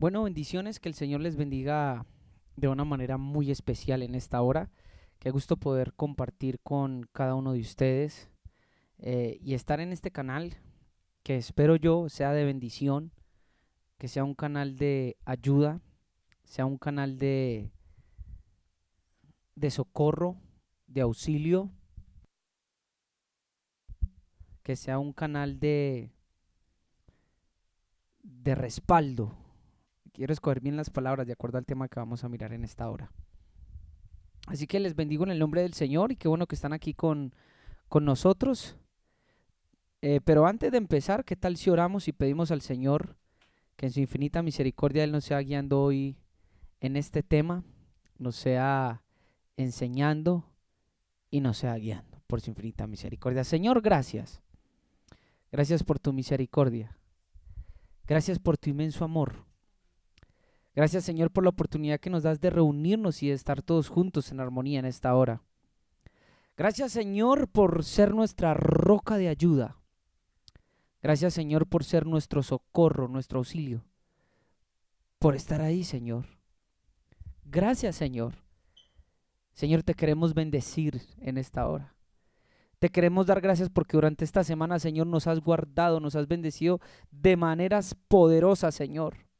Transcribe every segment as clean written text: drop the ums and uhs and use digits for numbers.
Bueno, bendiciones, que el Señor les bendiga de una manera muy especial en esta hora. Qué gusto poder compartir con cada uno de ustedes y estar en este canal que espero yo sea de bendición, que sea un canal de ayuda, sea un canal de socorro, de auxilio, que sea un canal de respaldo. Quiero escoger bien las palabras de acuerdo al tema que vamos a mirar en esta hora. Así que les bendigo en el nombre del Señor y qué bueno que están aquí con nosotros. Pero antes de empezar, ¿qué tal si oramos y pedimos al Señor que en su infinita misericordia Él nos sea guiando hoy en este tema, nos sea enseñando y nos sea guiando por su infinita misericordia? Señor, gracias. Gracias por tu misericordia. Gracias por tu inmenso amor. Gracias, Señor, por la oportunidad que nos das de reunirnos y de estar todos juntos en armonía en esta hora. Gracias, Señor, por ser nuestra roca de ayuda. Gracias, Señor, por ser nuestro socorro, nuestro auxilio, por estar ahí, Señor. Gracias, Señor. Señor, te queremos bendecir en esta hora. Te queremos dar gracias porque durante esta semana, Señor, nos has guardado, nos has bendecido de maneras poderosas, Señor.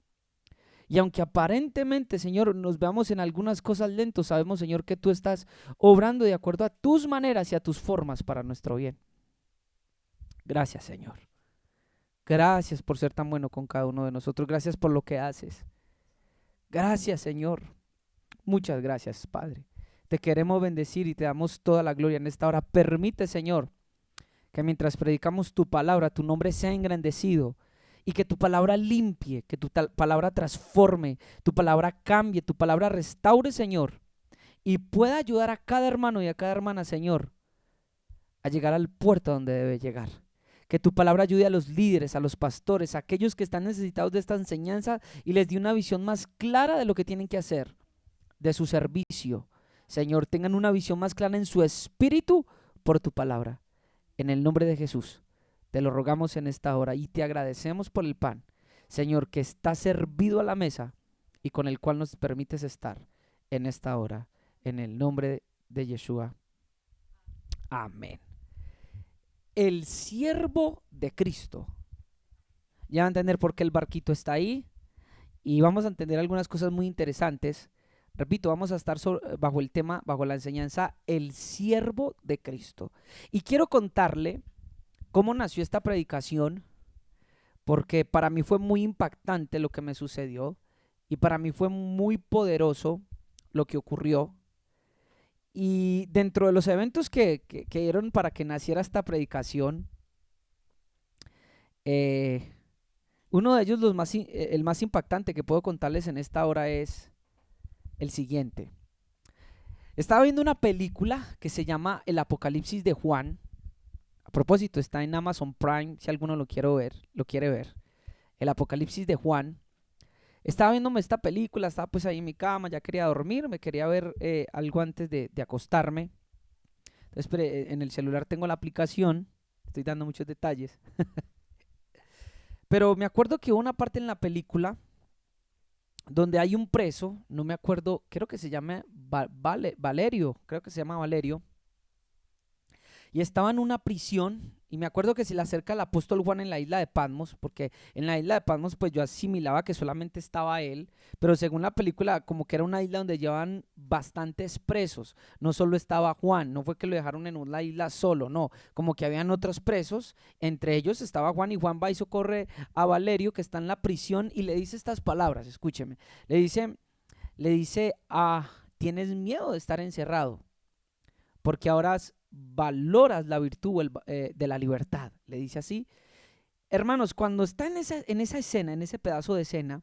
Y aunque aparentemente, Señor, nos veamos en algunas cosas lentos, sabemos, Señor, que tú estás obrando de acuerdo a tus maneras y a tus formas para nuestro bien. Gracias, Señor. Gracias por ser tan bueno con cada uno de nosotros. Gracias por lo que haces. Gracias, Señor. Muchas gracias, Padre. Te queremos bendecir y te damos toda la gloria en esta hora. Permite, Señor, que mientras predicamos tu palabra, tu nombre sea engrandecido y que tu palabra limpie, que tu palabra transforme, tu palabra cambie, tu palabra restaure, Señor, y pueda ayudar a cada hermano y a cada hermana, Señor, a llegar al puerto donde debe llegar. Que tu palabra ayude a los líderes, a los pastores, a aquellos que están necesitados de esta enseñanza y les dé una visión más clara de lo que tienen que hacer, de su servicio. Señor, tengan una visión más clara en su espíritu por tu palabra. En el nombre de Jesús, te lo rogamos en esta hora y te agradecemos por el pan, Señor, que está servido a la mesa y con el cual nos permites estar en esta hora. En el nombre de Yeshua. Amén. El siervo de Cristo. Ya van a entender por qué el barquito está ahí y vamos a entender algunas cosas muy interesantes. Repito, vamos a estar bajo el tema, bajo la enseñanza, el siervo de Cristo. Y quiero contarle cómo nació esta predicación, porque para mí fue muy impactante lo que me sucedió y para mí fue muy poderoso lo que ocurrió. Y dentro de los eventos que dieron para que naciera esta predicación, eh, uno de ellos, el más impactante que puedo contarles en esta hora es el siguiente. Estaba viendo una película que se llama El Apocalipsis de Juan. A propósito, está en Amazon Prime, si alguno lo quiere ver. El Apocalipsis de Juan. Estaba viéndome esta película, estaba pues ahí en mi cama, ya quería dormir, me quería ver algo antes de acostarme. Entonces, en el celular tengo la aplicación, estoy dando muchos detalles. Pero me acuerdo que hubo una parte en la película donde hay un preso, no me acuerdo, creo que se llama Valerio, creo que se llama Valerio, y estaba en una prisión. Y me acuerdo que se le acerca el apóstol Juan en la isla de Patmos, porque en la isla de Patmos pues yo asimilaba que solamente estaba él, pero según la película como que era una isla donde llevaban bastantes presos, no solo estaba Juan, no fue que lo dejaron en una isla solo, no, como que habían otros presos, entre ellos estaba Juan, y Juan va y socorre a Valerio que está en la prisión y le dice estas palabras, escúcheme, le dice, tienes miedo de estar encerrado, porque ahora valoras la virtud de la libertad, le dice así. Hermanos, cuando está en esa escena, en ese pedazo de escena,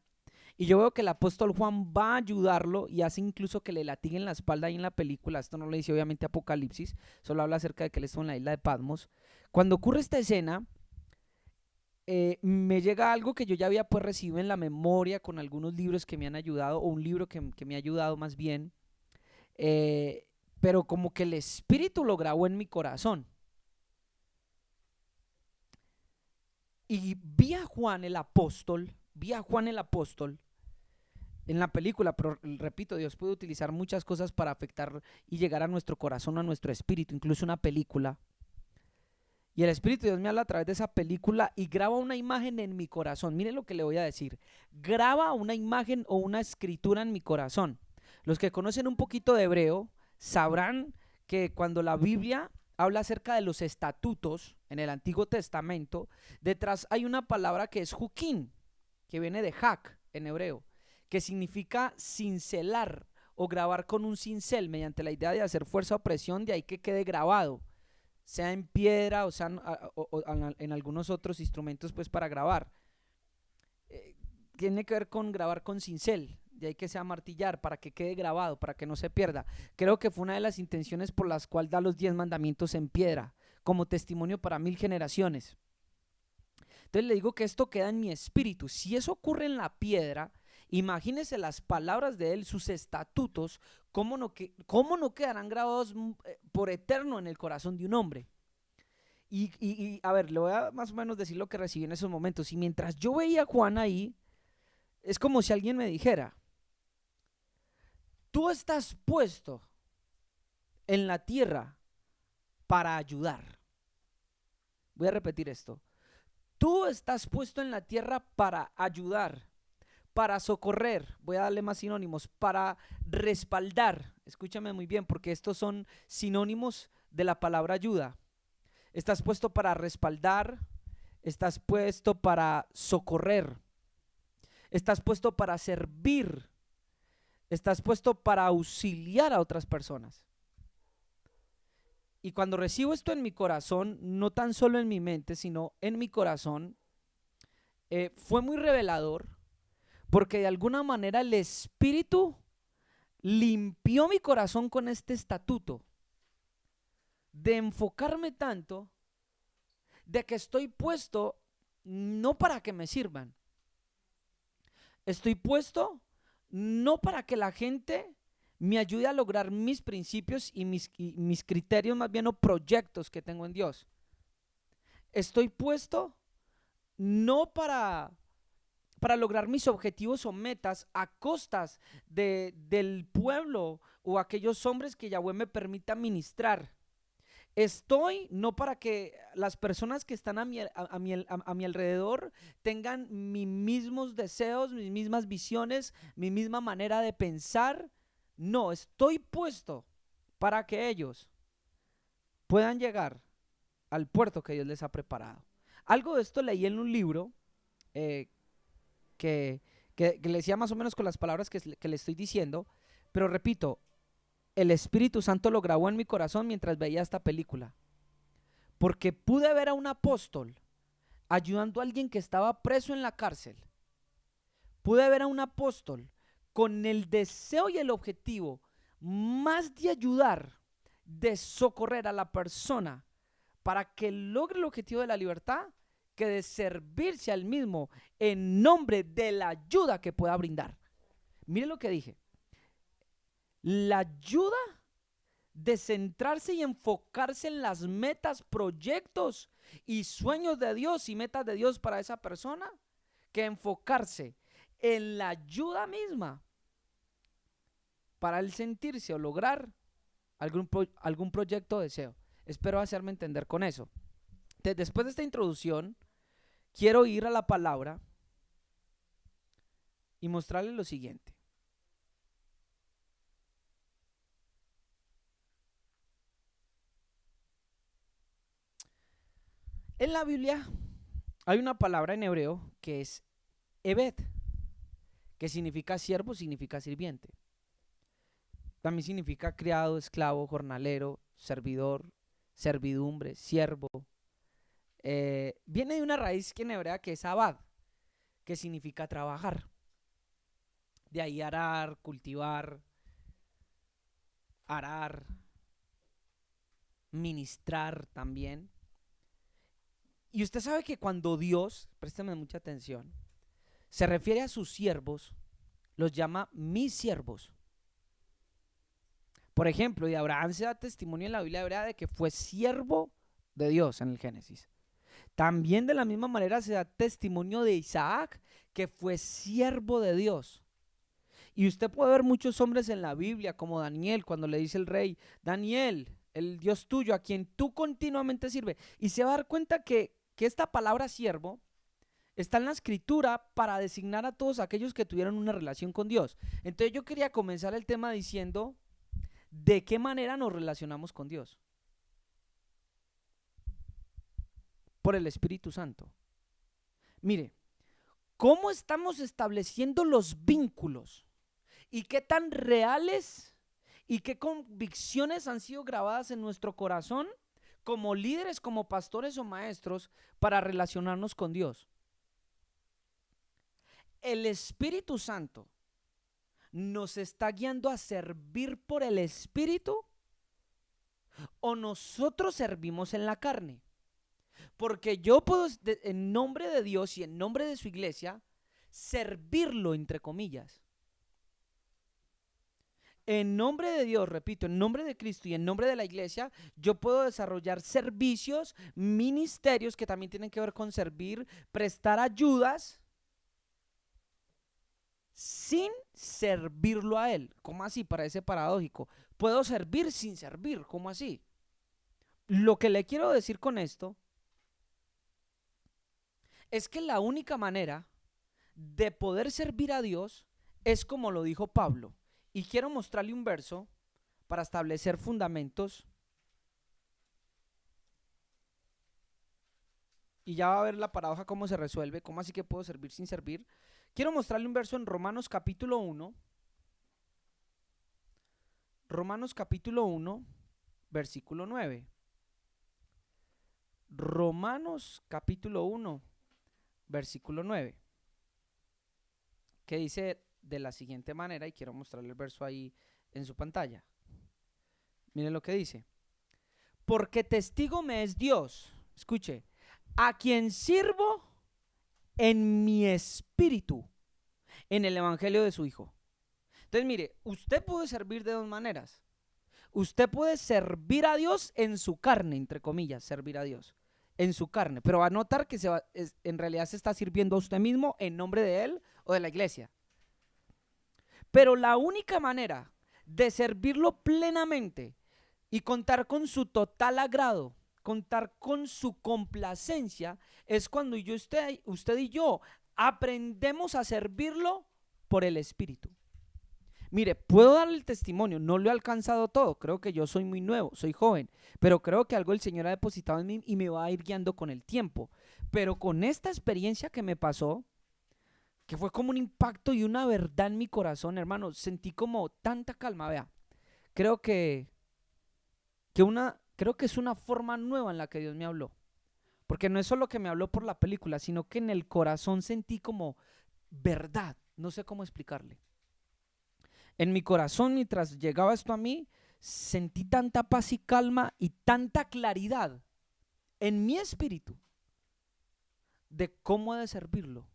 y yo veo que el apóstol Juan va a ayudarlo y hace incluso que le latiguen la espalda ahí en la película, esto no lo dice obviamente Apocalipsis, solo habla acerca de que él estuvo en la isla de Patmos. Cuando ocurre esta escena, me llega algo que yo ya había pues recibido en la memoria con algunos libros que me han ayudado, o un libro que me ha ayudado más bien, eh, pero como que el Espíritu lo grabó en mi corazón. Y vi a Juan el apóstol, en la película, pero repito, Dios puede utilizar muchas cosas para afectar y llegar a nuestro corazón, a nuestro espíritu, incluso una película. Y el Espíritu de Dios me habla a través de esa película y graba una imagen en mi corazón. Miren lo que le voy a decir. Graba una imagen o una escritura en mi corazón. Los que conocen un poquito de hebreo sabrán que cuando la Biblia habla acerca de los estatutos en el Antiguo Testamento, detrás hay una palabra que es juquín, que viene de hak en hebreo, que significa cincelar o grabar con un cincel mediante la idea de hacer fuerza o presión, de ahí que quede grabado, sea en piedra o sea en algunos otros instrumentos pues para grabar. Tiene que ver con grabar con cincel, de ahí que sea martillar, para que quede grabado, para que no se pierda. Creo que fue una de las intenciones por las cuales da los 10 mandamientos en piedra, como testimonio para 1000 generaciones. Entonces le digo que esto queda en mi espíritu. Si eso ocurre en la piedra, imagínese las palabras de él, sus estatutos, cómo no quedarán grabados por eterno en el corazón de un hombre. Y a ver, le voy a más o menos decir lo que recibí en esos momentos. Y mientras yo veía a Juan ahí, es como si alguien me dijera, tú estás puesto en la tierra para ayudar. Voy a repetir esto. Tú estás puesto en la tierra para ayudar, para socorrer, voy a darle más sinónimos, para respaldar. Escúchame muy bien porque estos son sinónimos de la palabra ayuda. Estás puesto para respaldar, estás puesto para socorrer, estás puesto para servir, estás puesto para auxiliar a otras personas. Y cuando recibo esto en mi corazón, no tan solo en mi mente, sino en mi corazón, fue muy revelador, porque de alguna manera el Espíritu limpió mi corazón con este estatuto, de enfocarme tanto, de que estoy puesto no para que me sirvan, estoy puesto no para que la gente me ayude a lograr mis principios y mis criterios, más bien, o proyectos que tengo en Dios. Estoy puesto no para lograr mis objetivos o metas a costas del pueblo o aquellos hombres que Yahweh me permita ministrar. Estoy no para que las personas que están a mi alrededor tengan mis mismos deseos, mis mismas visiones, mi misma manera de pensar. No, estoy puesto para que ellos puedan llegar al puerto que Dios les ha preparado. Algo de esto leí en un libro que le decía más o menos con las palabras que le estoy diciendo, pero repito, el Espíritu Santo lo grabó en mi corazón mientras veía esta película, porque pude ver a un apóstol ayudando a alguien que estaba preso en la cárcel. Pude ver a un apóstol con el deseo y el objetivo más de ayudar, de socorrer a la persona para que logre el objetivo de la libertad, que de servirse al mismo en nombre de la ayuda que pueda brindar. Mire lo que dije. La ayuda de centrarse y enfocarse en las metas, proyectos y sueños de Dios y metas de Dios para esa persona, que enfocarse en la ayuda misma para él sentirse o lograr algún proyecto o deseo. Espero hacerme entender con eso. Después de esta introducción, quiero ir a la palabra y mostrarles lo siguiente. En la Biblia hay una palabra en hebreo que es Eved, que significa siervo, significa sirviente. También significa criado, esclavo, jornalero, servidor, servidumbre, siervo. Viene de una raíz que en hebrea que es abad, que significa trabajar. De ahí arar, cultivar, arar, ministrar también. Y usted sabe que cuando Dios, présteme mucha atención, se refiere a sus siervos, los llama mis siervos. Por ejemplo, de Abraham se da testimonio en la Biblia hebrea de que fue siervo de Dios en el Génesis. También de la misma manera se da testimonio de Isaac, que fue siervo de Dios. Y usted puede ver muchos hombres en la Biblia, como Daniel, cuando le dice el rey, Daniel, el Dios tuyo, a quien tú continuamente sirves. Y se va a dar cuenta que esta palabra siervo está en la escritura para designar a todos aquellos que tuvieron una relación con Dios. Entonces yo quería comenzar el tema diciendo, ¿de qué manera nos relacionamos con Dios? Por el Espíritu Santo. Mire, ¿cómo estamos estableciendo los vínculos? ¿Y qué tan reales y qué convicciones han sido grabadas en nuestro corazón como líderes, como pastores o maestros para relacionarnos con Dios? El Espíritu Santo nos está guiando a servir por el Espíritu, o nosotros servimos en la carne. Porque yo puedo, en nombre de Dios y en nombre de su iglesia, servirlo, entre comillas. En nombre de Dios, repito, en nombre de Cristo y en nombre de la iglesia, yo puedo desarrollar servicios, ministerios que también tienen que ver con servir, prestar ayudas, sin servirlo a Él. ¿Cómo así? Parece paradójico. Puedo servir sin servir. ¿Cómo así? Lo que le quiero decir con esto es que la única manera de poder servir a Dios es como lo dijo Pablo. Y quiero mostrarle un verso para establecer fundamentos. Y ya va a ver la paradoja cómo se resuelve. ¿Cómo así que puedo servir sin servir? Quiero mostrarle un verso en Romanos capítulo 1. Romanos capítulo 1, versículo 9. Romanos capítulo 1, versículo 9. Que dice de la siguiente manera, y quiero mostrarle el verso ahí en su pantalla. Miren lo que dice. Porque testigo me es Dios, escuche, a quien sirvo en mi espíritu, en el evangelio de su Hijo. Entonces mire, usted puede servir de dos maneras. Usted puede servir a Dios en su carne, entre comillas, servir a Dios en su carne, pero va a notar que en realidad se está sirviendo a usted mismo en nombre de Él o de la iglesia. Pero la única manera de servirlo plenamente y contar con su total agrado, contar con su complacencia, es cuando usted y yo aprendemos a servirlo por el Espíritu. Mire, puedo darle el testimonio, no lo he alcanzado todo, creo que yo soy muy nuevo, soy joven, pero creo que algo el Señor ha depositado en mí y me va a ir guiando con el tiempo. Pero con esta experiencia que me pasó, que fue como un impacto y una verdad en mi corazón, hermano, sentí como tanta calma, vea. Creo que es una forma nueva en la que Dios me habló. Porque no es solo que me habló por la película, sino que en el corazón sentí como verdad, no sé cómo explicarle. En mi corazón, mientras llegaba esto a mí, sentí tanta paz y calma y tanta claridad en mi espíritu de cómo he de servirlo.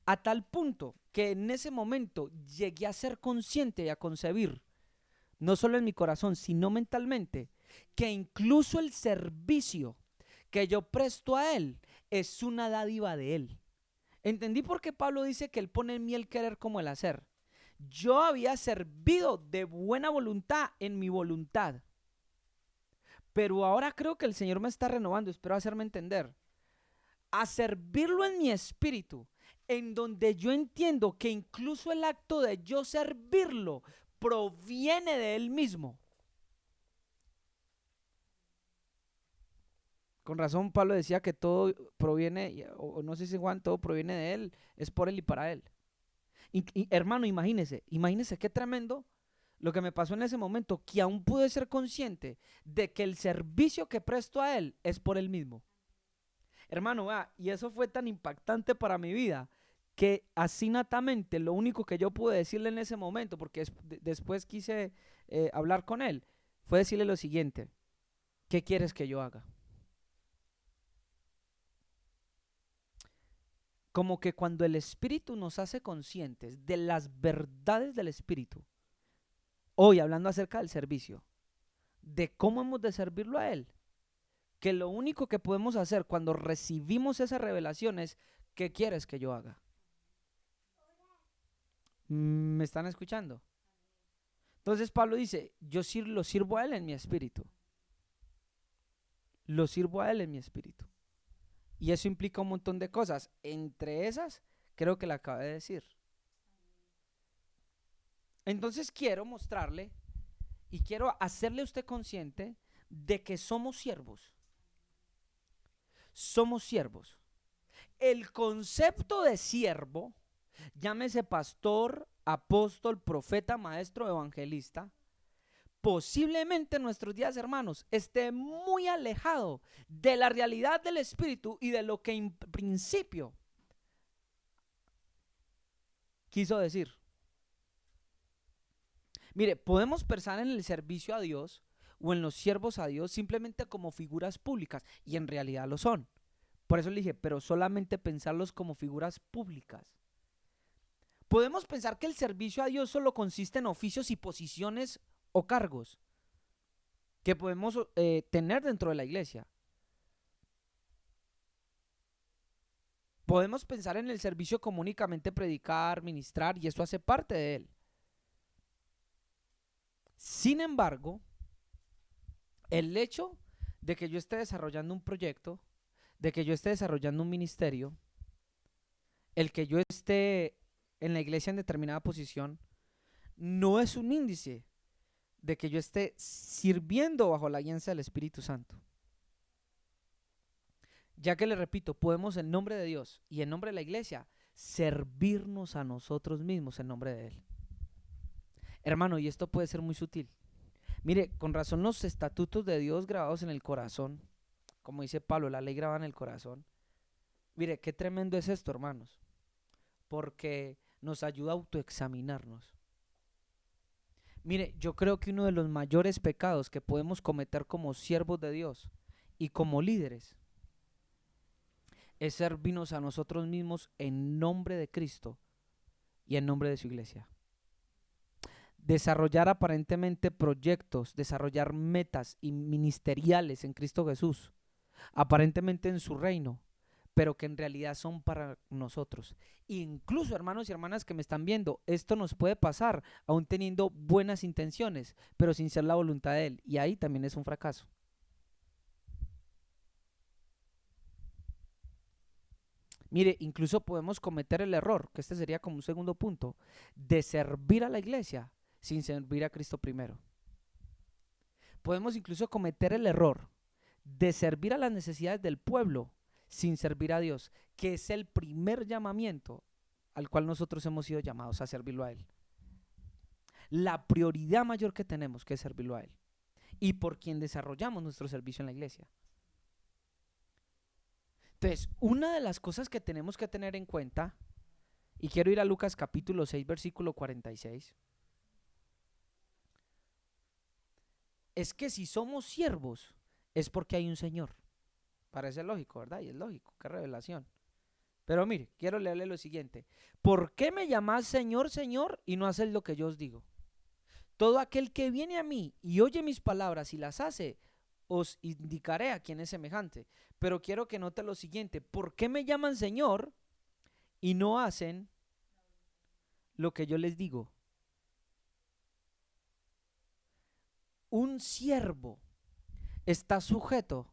A tal punto que en ese momento llegué a ser consciente y a concebir, no solo en mi corazón, sino mentalmente, que incluso el servicio que yo presto a Él es una dádiva de Él. Entendí por qué Pablo dice que Él pone en mí el querer como el hacer. Yo había servido de buena voluntad en mi voluntad, pero ahora creo que el Señor me está renovando, espero hacerme entender, a servirlo en mi espíritu, en donde yo entiendo que incluso el acto de yo servirlo proviene de Él mismo. Con razón Pablo decía que todo proviene, o no sé si Juan, todo proviene de Él, es por Él y para Él. Y hermano, imagínese qué tremendo lo que me pasó en ese momento, que aún pude ser consciente de que el servicio que presto a Él es por Él mismo. Hermano, vea, y eso fue tan impactante para mi vida, que así natamente lo único que yo pude decirle en ese momento, porque después quise hablar con él, fue decirle lo siguiente: ¿qué quieres que yo haga? Como que cuando el Espíritu nos hace conscientes de las verdades del Espíritu, hoy hablando acerca del servicio, de cómo hemos de servirlo a Él, que lo único que podemos hacer cuando recibimos esa revelación es: ¿qué quieres que yo haga? ¿Me están escuchando? Entonces Pablo dice, lo sirvo a él en mi espíritu. Lo sirvo a él en mi espíritu. Y eso implica un montón de cosas. Entre esas, creo que la acabé de decir. Entonces quiero mostrarle y quiero hacerle a usted consciente de que somos siervos. Somos siervos. El concepto de siervo, llámese pastor, apóstol, profeta, maestro, evangelista, posiblemente en nuestros días, hermanos, esté muy alejado de la realidad del Espíritu y de lo que en principio quiso decir. Mire, podemos pensar en el servicio a Dios o en los siervos a Dios simplemente como figuras públicas, y en realidad lo son. Por eso le dije, pero solamente pensarlos como figuras públicas. Podemos pensar que el servicio a Dios solo consiste en oficios y posiciones o cargos que podemos tener dentro de la iglesia. Podemos pensar en el servicio como únicamente predicar, ministrar, y eso hace parte de él. Sin embargo, el hecho de que yo esté desarrollando un proyecto, de que yo esté desarrollando un ministerio, el que yo esté en la iglesia en determinada posición, no es un índice de que yo esté sirviendo bajo la guianza del Espíritu Santo. Ya que le repito, podemos en nombre de Dios y en nombre de la iglesia servirnos a nosotros mismos en nombre de Él. Hermano, y esto puede ser muy sutil. Mire, con razón los estatutos de Dios grabados en el corazón, como dice Pablo, la ley grabada en el corazón. Mire, qué tremendo es esto, hermanos, porque nos ayuda a autoexaminarnos. Mire, yo creo que uno de los mayores pecados que podemos cometer como siervos de Dios y como líderes es servirnos a nosotros mismos en nombre de Cristo y en nombre de su iglesia. Desarrollar aparentemente proyectos, desarrollar metas y ministeriales en Cristo Jesús, aparentemente en su reino, pero que en realidad son para nosotros. Incluso, hermanos y hermanas que me están viendo, esto nos puede pasar aún teniendo buenas intenciones, pero sin ser la voluntad de Él, y ahí también es un fracaso. Mire, incluso podemos cometer el error, que este sería como un segundo punto, de servir a la iglesia sin servir a Cristo primero. Podemos incluso cometer el error de servir a las necesidades del pueblo sin servir a Dios, que es el primer llamamiento al cual nosotros hemos sido llamados a servirlo a Él. La prioridad mayor que tenemos que es servirlo a Él y por quien desarrollamos nuestro servicio en la iglesia. Entonces, una de las cosas que tenemos que tener en cuenta, y quiero ir a Lucas capítulo 6, versículo 46, es que si somos siervos es porque hay un Señor. Parece lógico, ¿verdad? Y es lógico, qué revelación. Pero mire, quiero leerle lo siguiente. ¿Por qué me llamás Señor, Señor, y no haces lo que yo os digo? Todo aquel que viene a mí y oye mis palabras y las hace, os indicaré a quién es semejante. Pero quiero que note lo siguiente. ¿Por qué me llaman Señor y no hacen lo que yo les digo? Un siervo está sujeto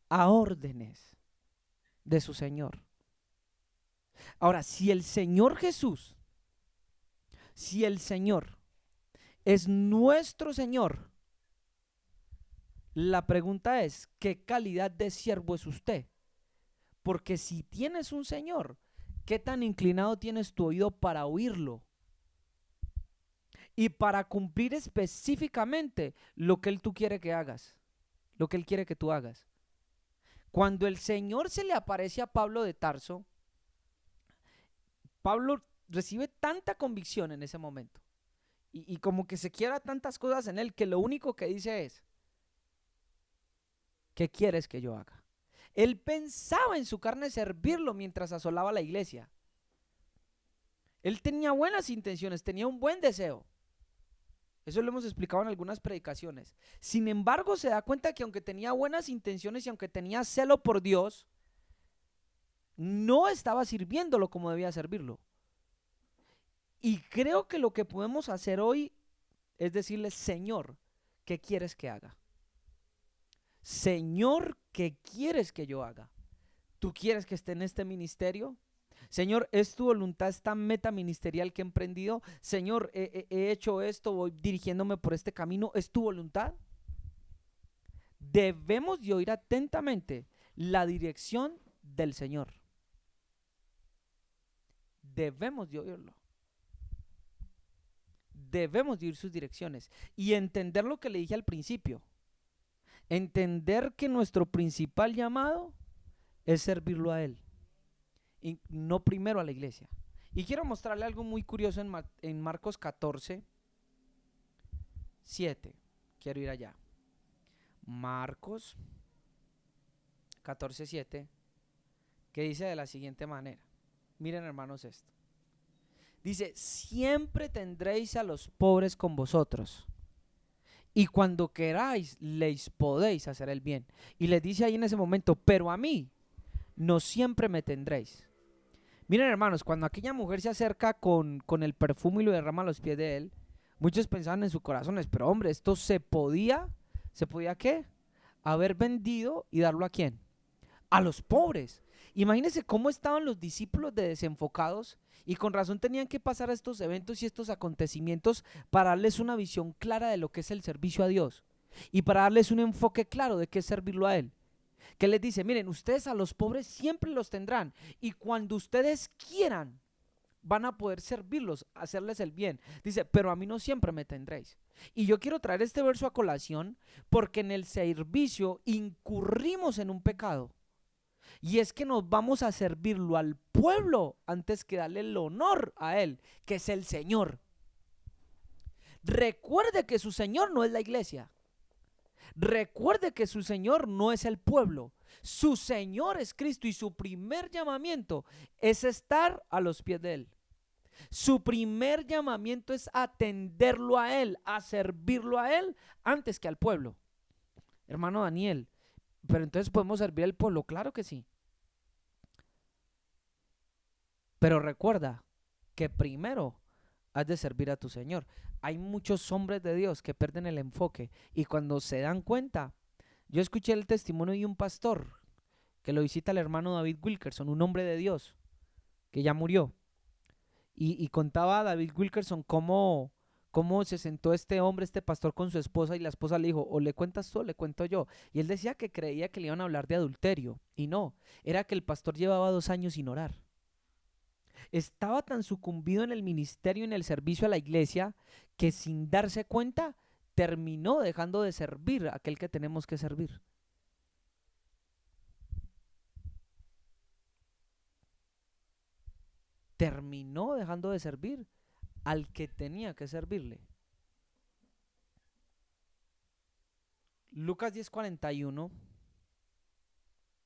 a órdenes de su Señor. Ahora, si el Señor Jesús, si el Señor es nuestro Señor, la pregunta es, ¿qué calidad de siervo es usted? Porque si tienes un Señor, ¿qué tan inclinado tienes tu oído para oírlo? Y para cumplir específicamente lo que tú quiere que hagas, lo que Él quiere que tú hagas. Cuando el Señor se le aparece a Pablo de Tarso, Pablo recibe tanta convicción en ese momento y como que se quiera tantas cosas en él que lo único que dice es, ¿qué quieres que yo haga? Él pensaba en su carne servirlo mientras asolaba la iglesia. Él tenía buenas intenciones, tenía un buen deseo. Eso lo hemos explicado en algunas predicaciones. Sin embargo, se da cuenta que aunque tenía buenas intenciones y aunque tenía celo por Dios, no estaba sirviéndolo como debía servirlo. Y creo que lo que podemos hacer hoy es decirle: Señor, ¿qué quieres que haga? Señor, ¿qué quieres que yo haga? ¿Tú quieres que esté en este ministerio? Señor, ¿es tu voluntad esta meta ministerial que he emprendido? Señor, he hecho esto, voy dirigiéndome por este camino, ¿es tu voluntad? Debemos de oír atentamente la dirección del Señor. Debemos de oírlo. Debemos de oír sus direcciones y entender lo que le dije al principio. Entender que nuestro principal llamado es servirlo a Él y no primero a la iglesia. Y quiero mostrarle algo muy curioso en Marcos 14, 7. Quiero ir allá. Marcos 14, 7, que dice de la siguiente manera. Miren, hermanos, esto. Dice: siempre tendréis a los pobres con vosotros, y cuando queráis les podéis hacer el bien. Y les dice ahí en ese momento: pero a mí no siempre me tendréis. Miren, hermanos, cuando aquella mujer se acerca con el perfume y lo derrama a los pies de él, muchos pensaban en sus corazones: pero hombre, esto ¿se podía qué? Haber vendido y darlo ¿a quién? A los pobres. Imagínense cómo estaban los discípulos de desenfocados, y con razón tenían que pasar estos eventos y estos acontecimientos para darles una visión clara de lo que es el servicio a Dios y para darles un enfoque claro de qué es servirlo a Él. Que les dice: miren, ustedes a los pobres siempre los tendrán, y cuando ustedes quieran van a poder servirlos, hacerles el bien. Dice: pero a mí no siempre me tendréis. Y yo quiero traer este verso a colación porque en el servicio incurrimos en un pecado. Y es que nos vamos a servirlo al pueblo antes que darle el honor a Él, que es el Señor. Recuerde que su Señor no es la iglesia. Recuerde que su Señor no es el pueblo. Su Señor es Cristo, y su primer llamamiento es estar a los pies de Él. Su primer llamamiento es atenderlo a Él, a servirlo a Él antes que al pueblo. Hermano Daniel, pero entonces podemos servir al pueblo, claro que sí. Pero recuerda que primero has de servir a tu Señor. Hay muchos hombres de Dios que pierden el enfoque, y cuando se dan cuenta, yo escuché el testimonio de un pastor que lo visita el hermano David Wilkerson, un hombre de Dios que ya murió, y contaba a David Wilkerson cómo se sentó este hombre, este pastor, con su esposa, y la esposa le dijo: o le cuentas tú o le cuento yo. Y él decía que creía que le iban a hablar de adulterio, y no, era que el pastor llevaba 2 años sin orar. Estaba tan sucumbido en el ministerio, en el servicio a la iglesia, que sin darse cuenta terminó dejando de servir a aquel que tenemos que servir. Terminó dejando de servir al que tenía que servirle. Lucas 10:41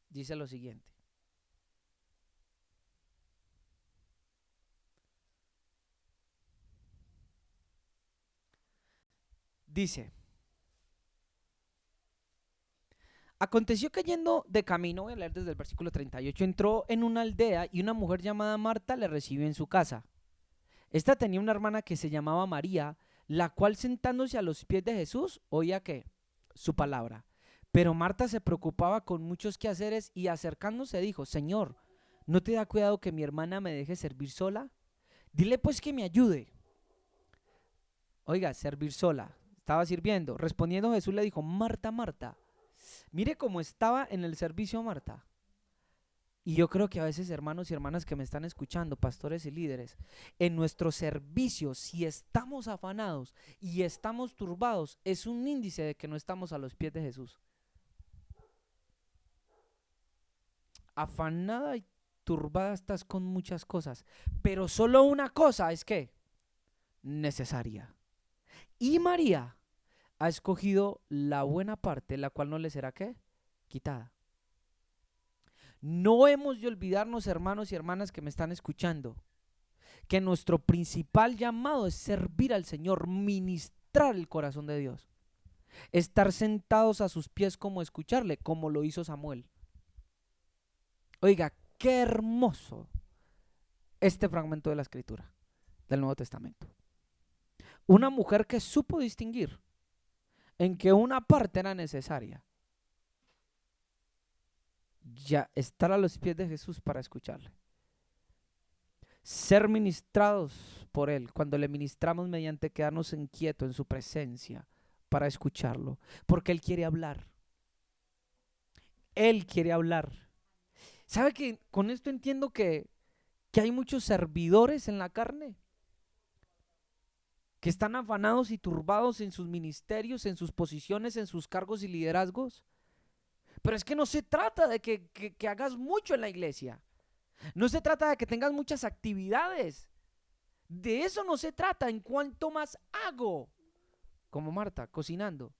dice lo siguiente. Dice: aconteció que yendo de camino, voy a leer desde el versículo 38, entró en una aldea, y una mujer llamada Marta le recibió en su casa. Esta tenía una hermana que se llamaba María, la cual, sentándose a los pies de Jesús, oía ¿qué? Su palabra. Pero Marta se preocupaba con muchos quehaceres, y acercándose dijo: Señor, ¿no te da cuidado que mi hermana me deje servir sola? Dile pues que me ayude. Oiga, servir sola. Estaba sirviendo. Respondiendo Jesús le dijo: Marta, Marta. Mire cómo estaba en el servicio Marta. Y yo creo que a veces, hermanos y hermanas que me están escuchando, pastores y líderes, en nuestro servicio, si estamos afanados y estamos turbados, es un índice de que no estamos a los pies de Jesús. Afanada y turbada estás con muchas cosas, pero solo una cosa es que necesaria. Y María ha escogido la buena parte, la cual no le será ¿qué? Quitada. No hemos de olvidarnos, hermanos y hermanas que me están escuchando, que nuestro principal llamado es servir al Señor, ministrar el corazón de Dios, estar sentados a sus pies como escucharle, como lo hizo Samuel. Oiga, qué hermoso este fragmento de la Escritura. del Nuevo Testamento. Una mujer que supo distinguir en que una parte era necesaria. Ya estar a los pies de Jesús para escucharle. Ser ministrados por Él, cuando le ministramos mediante quedarnos en quieto en su presencia para escucharlo, porque Él quiere hablar. Él quiere hablar. ¿Sabe que con esto entiendo que hay muchos servidores en la carne? Que están afanados y turbados en sus ministerios, en sus posiciones, en sus cargos y liderazgos. Pero es que no se trata de que hagas mucho en la iglesia. No se trata de que tengas muchas actividades. De eso no se trata. En cuanto más hago, como Marta, cocinando.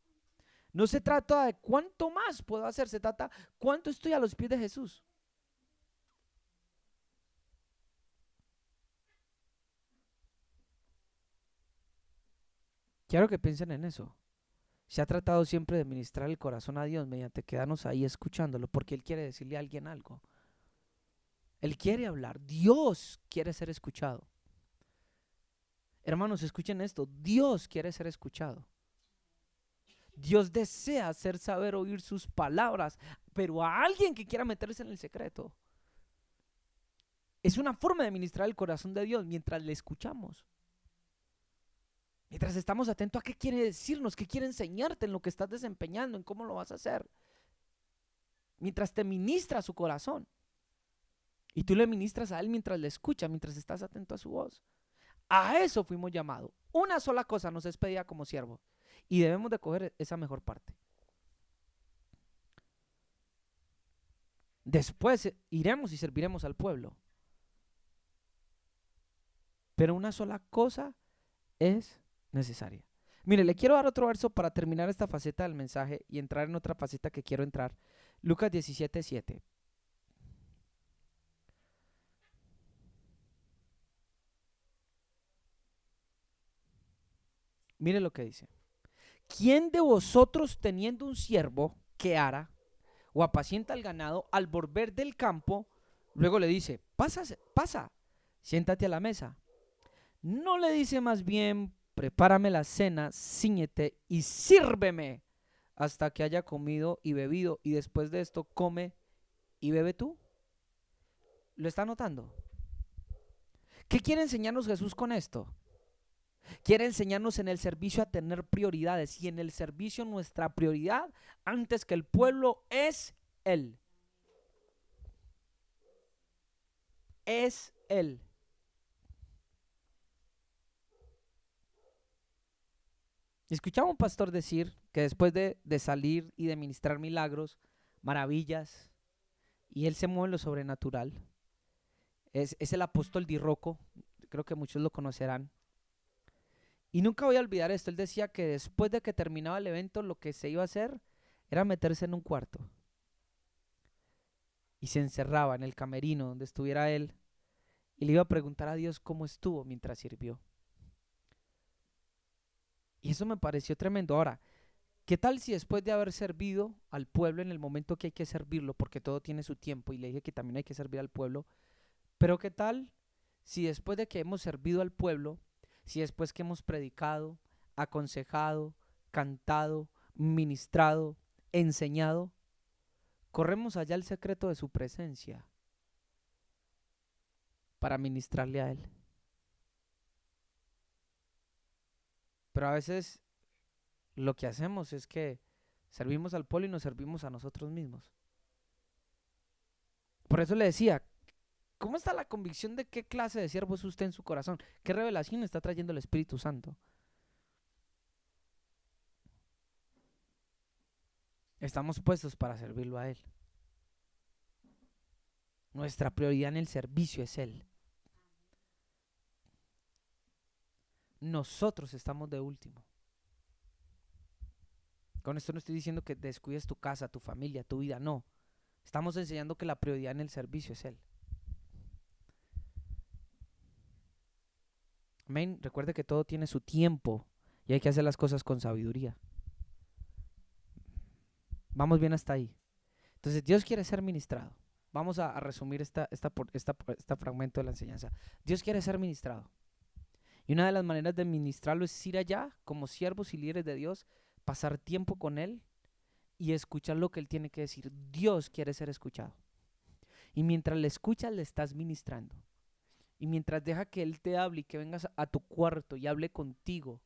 No se trata de cuánto más puedo hacer. Se trata cuánto estoy a los pies de Jesús. Quiero que piensen en eso. Se ha tratado siempre de ministrar el corazón a Dios mediante quedarnos ahí escuchándolo, porque Él quiere decirle a alguien algo. Él quiere hablar. Dios quiere ser escuchado. Hermanos, escuchen esto. Dios quiere ser escuchado. Dios desea hacer saber, oír sus palabras, pero a alguien que quiera meterse en el secreto. Es una forma de ministrar el corazón de Dios mientras le escuchamos. Mientras estamos atentos a qué quiere decirnos, qué quiere enseñarte en lo que estás desempeñando, en cómo lo vas a hacer. Mientras te ministra su corazón. Y tú le ministras a Él mientras le escuchas, mientras estás atento a su voz. A eso fuimos llamados. Una sola cosa nos es pedida como siervos. Y debemos de coger esa mejor parte. Después iremos y serviremos al pueblo. Pero una sola cosa es necesaria. Mire, le quiero dar otro verso para terminar esta faceta del mensaje y entrar en otra faceta que quiero entrar. Lucas 17:7. Mire lo que dice. ¿Quién de vosotros teniendo un siervo que ara o apacienta el ganado al volver del campo, luego le dice, pasa, siéntate a la mesa? No le dice más bien, prepárame la cena, cíñete y sírveme hasta que haya comido y bebido, y después de esto come y bebe tú. ¿Lo está notando? ¿Qué quiere enseñarnos Jesús con esto? Quiere enseñarnos en el servicio a tener prioridades, y en el servicio nuestra prioridad antes que el pueblo es Él. Es Él. Escuchaba a un pastor decir que después de salir y de ministrar milagros, maravillas, y él se mueve en lo sobrenatural, es el apóstol Di Rocco, creo que muchos lo conocerán. Y nunca voy a olvidar esto. Él decía que después de que terminaba el evento, lo que se iba a hacer era meterse en un cuarto. Y se encerraba en el camerino donde estuviera él. Y le iba a preguntar a Dios cómo estuvo mientras sirvió. Y eso me pareció tremendo. Ahora, ¿qué tal si después de haber servido al pueblo en el momento que hay que servirlo, porque todo tiene su tiempo, y le dije que también hay que servir al pueblo, pero qué tal si después de que hemos servido al pueblo, si después que hemos predicado, aconsejado, cantado, ministrado, enseñado, corremos allá al secreto de su presencia para ministrarle a Él? Pero a veces lo que hacemos es que servimos al pueblo y nos servimos a nosotros mismos. Por eso le decía, ¿cómo está la convicción de qué clase de siervo es usted en su corazón? ¿Qué revelación está trayendo el Espíritu Santo? Estamos puestos para servirlo a Él. Nuestra prioridad en el servicio es Él. Nosotros estamos de último. Con esto no estoy diciendo que descuides tu casa, tu familia, tu vida, no. Estamos enseñando que la prioridad en el servicio es Él. Amén. Recuerde que todo tiene su tiempo y hay que hacer las cosas con sabiduría. Vamos bien hasta ahí. Entonces Dios quiere ser ministrado. Vamos a resumir este fragmento de la enseñanza. Dios quiere ser ministrado. Y una de las maneras de ministrarlo es ir allá como siervos y líderes de Dios, pasar tiempo con Él y escuchar lo que Él tiene que decir. Dios quiere ser escuchado. Y mientras le escuchas, le estás ministrando. Y mientras deja que Él te hable y que vengas a tu cuarto y hable contigo,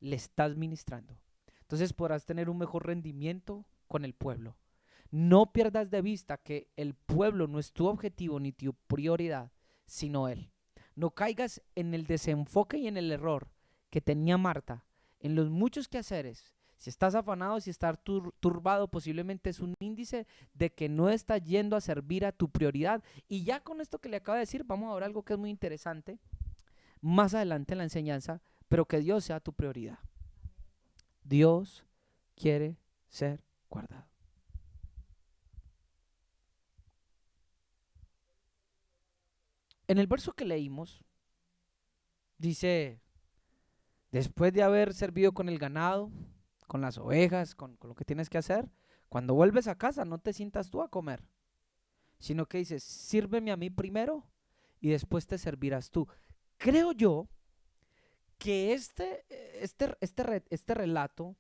le estás ministrando. Entonces podrás tener un mejor rendimiento con el pueblo. No pierdas de vista que el pueblo no es tu objetivo ni tu prioridad, sino Él. No caigas en el desenfoque y en el error que tenía Marta, en los muchos quehaceres. Si estás afanado, si estás turbado, posiblemente es un índice de que no estás yendo a servir a tu prioridad. Y ya con esto que le acabo de decir, vamos a ver algo que es muy interesante más adelante en la enseñanza, pero que Dios sea tu prioridad. Dios quiere ser guardado. En el verso que leímos, dice, después de haber servido con el ganado, con las ovejas, con lo que tienes que hacer, cuando vuelves a casa no te sientas tú a comer, sino que dices, sírveme a mí primero y después te servirás tú. Creo yo que este relato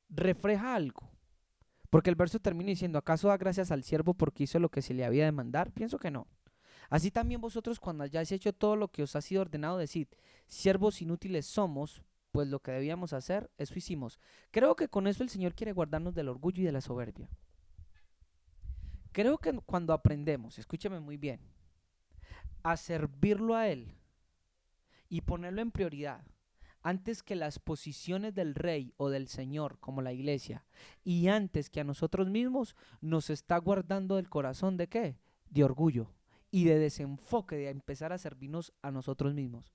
refleja algo, porque el verso termina diciendo, ¿acaso da gracias al siervo porque hizo lo que se le había de mandar? Pienso que no. Así también vosotros cuando hayáis hecho todo lo que os ha sido ordenado, decid, siervos inútiles somos, pues lo que debíamos hacer, eso hicimos. Creo que con eso el Señor quiere guardarnos del orgullo y de la soberbia. Creo que cuando aprendemos, escúcheme muy bien, a servirlo a Él y ponerlo en prioridad, antes que las posiciones del rey o del Señor, como la iglesia, y antes que a nosotros mismos, nos está guardando del corazón de ¿qué? De orgullo y de desenfoque, de empezar a servirnos a nosotros mismos.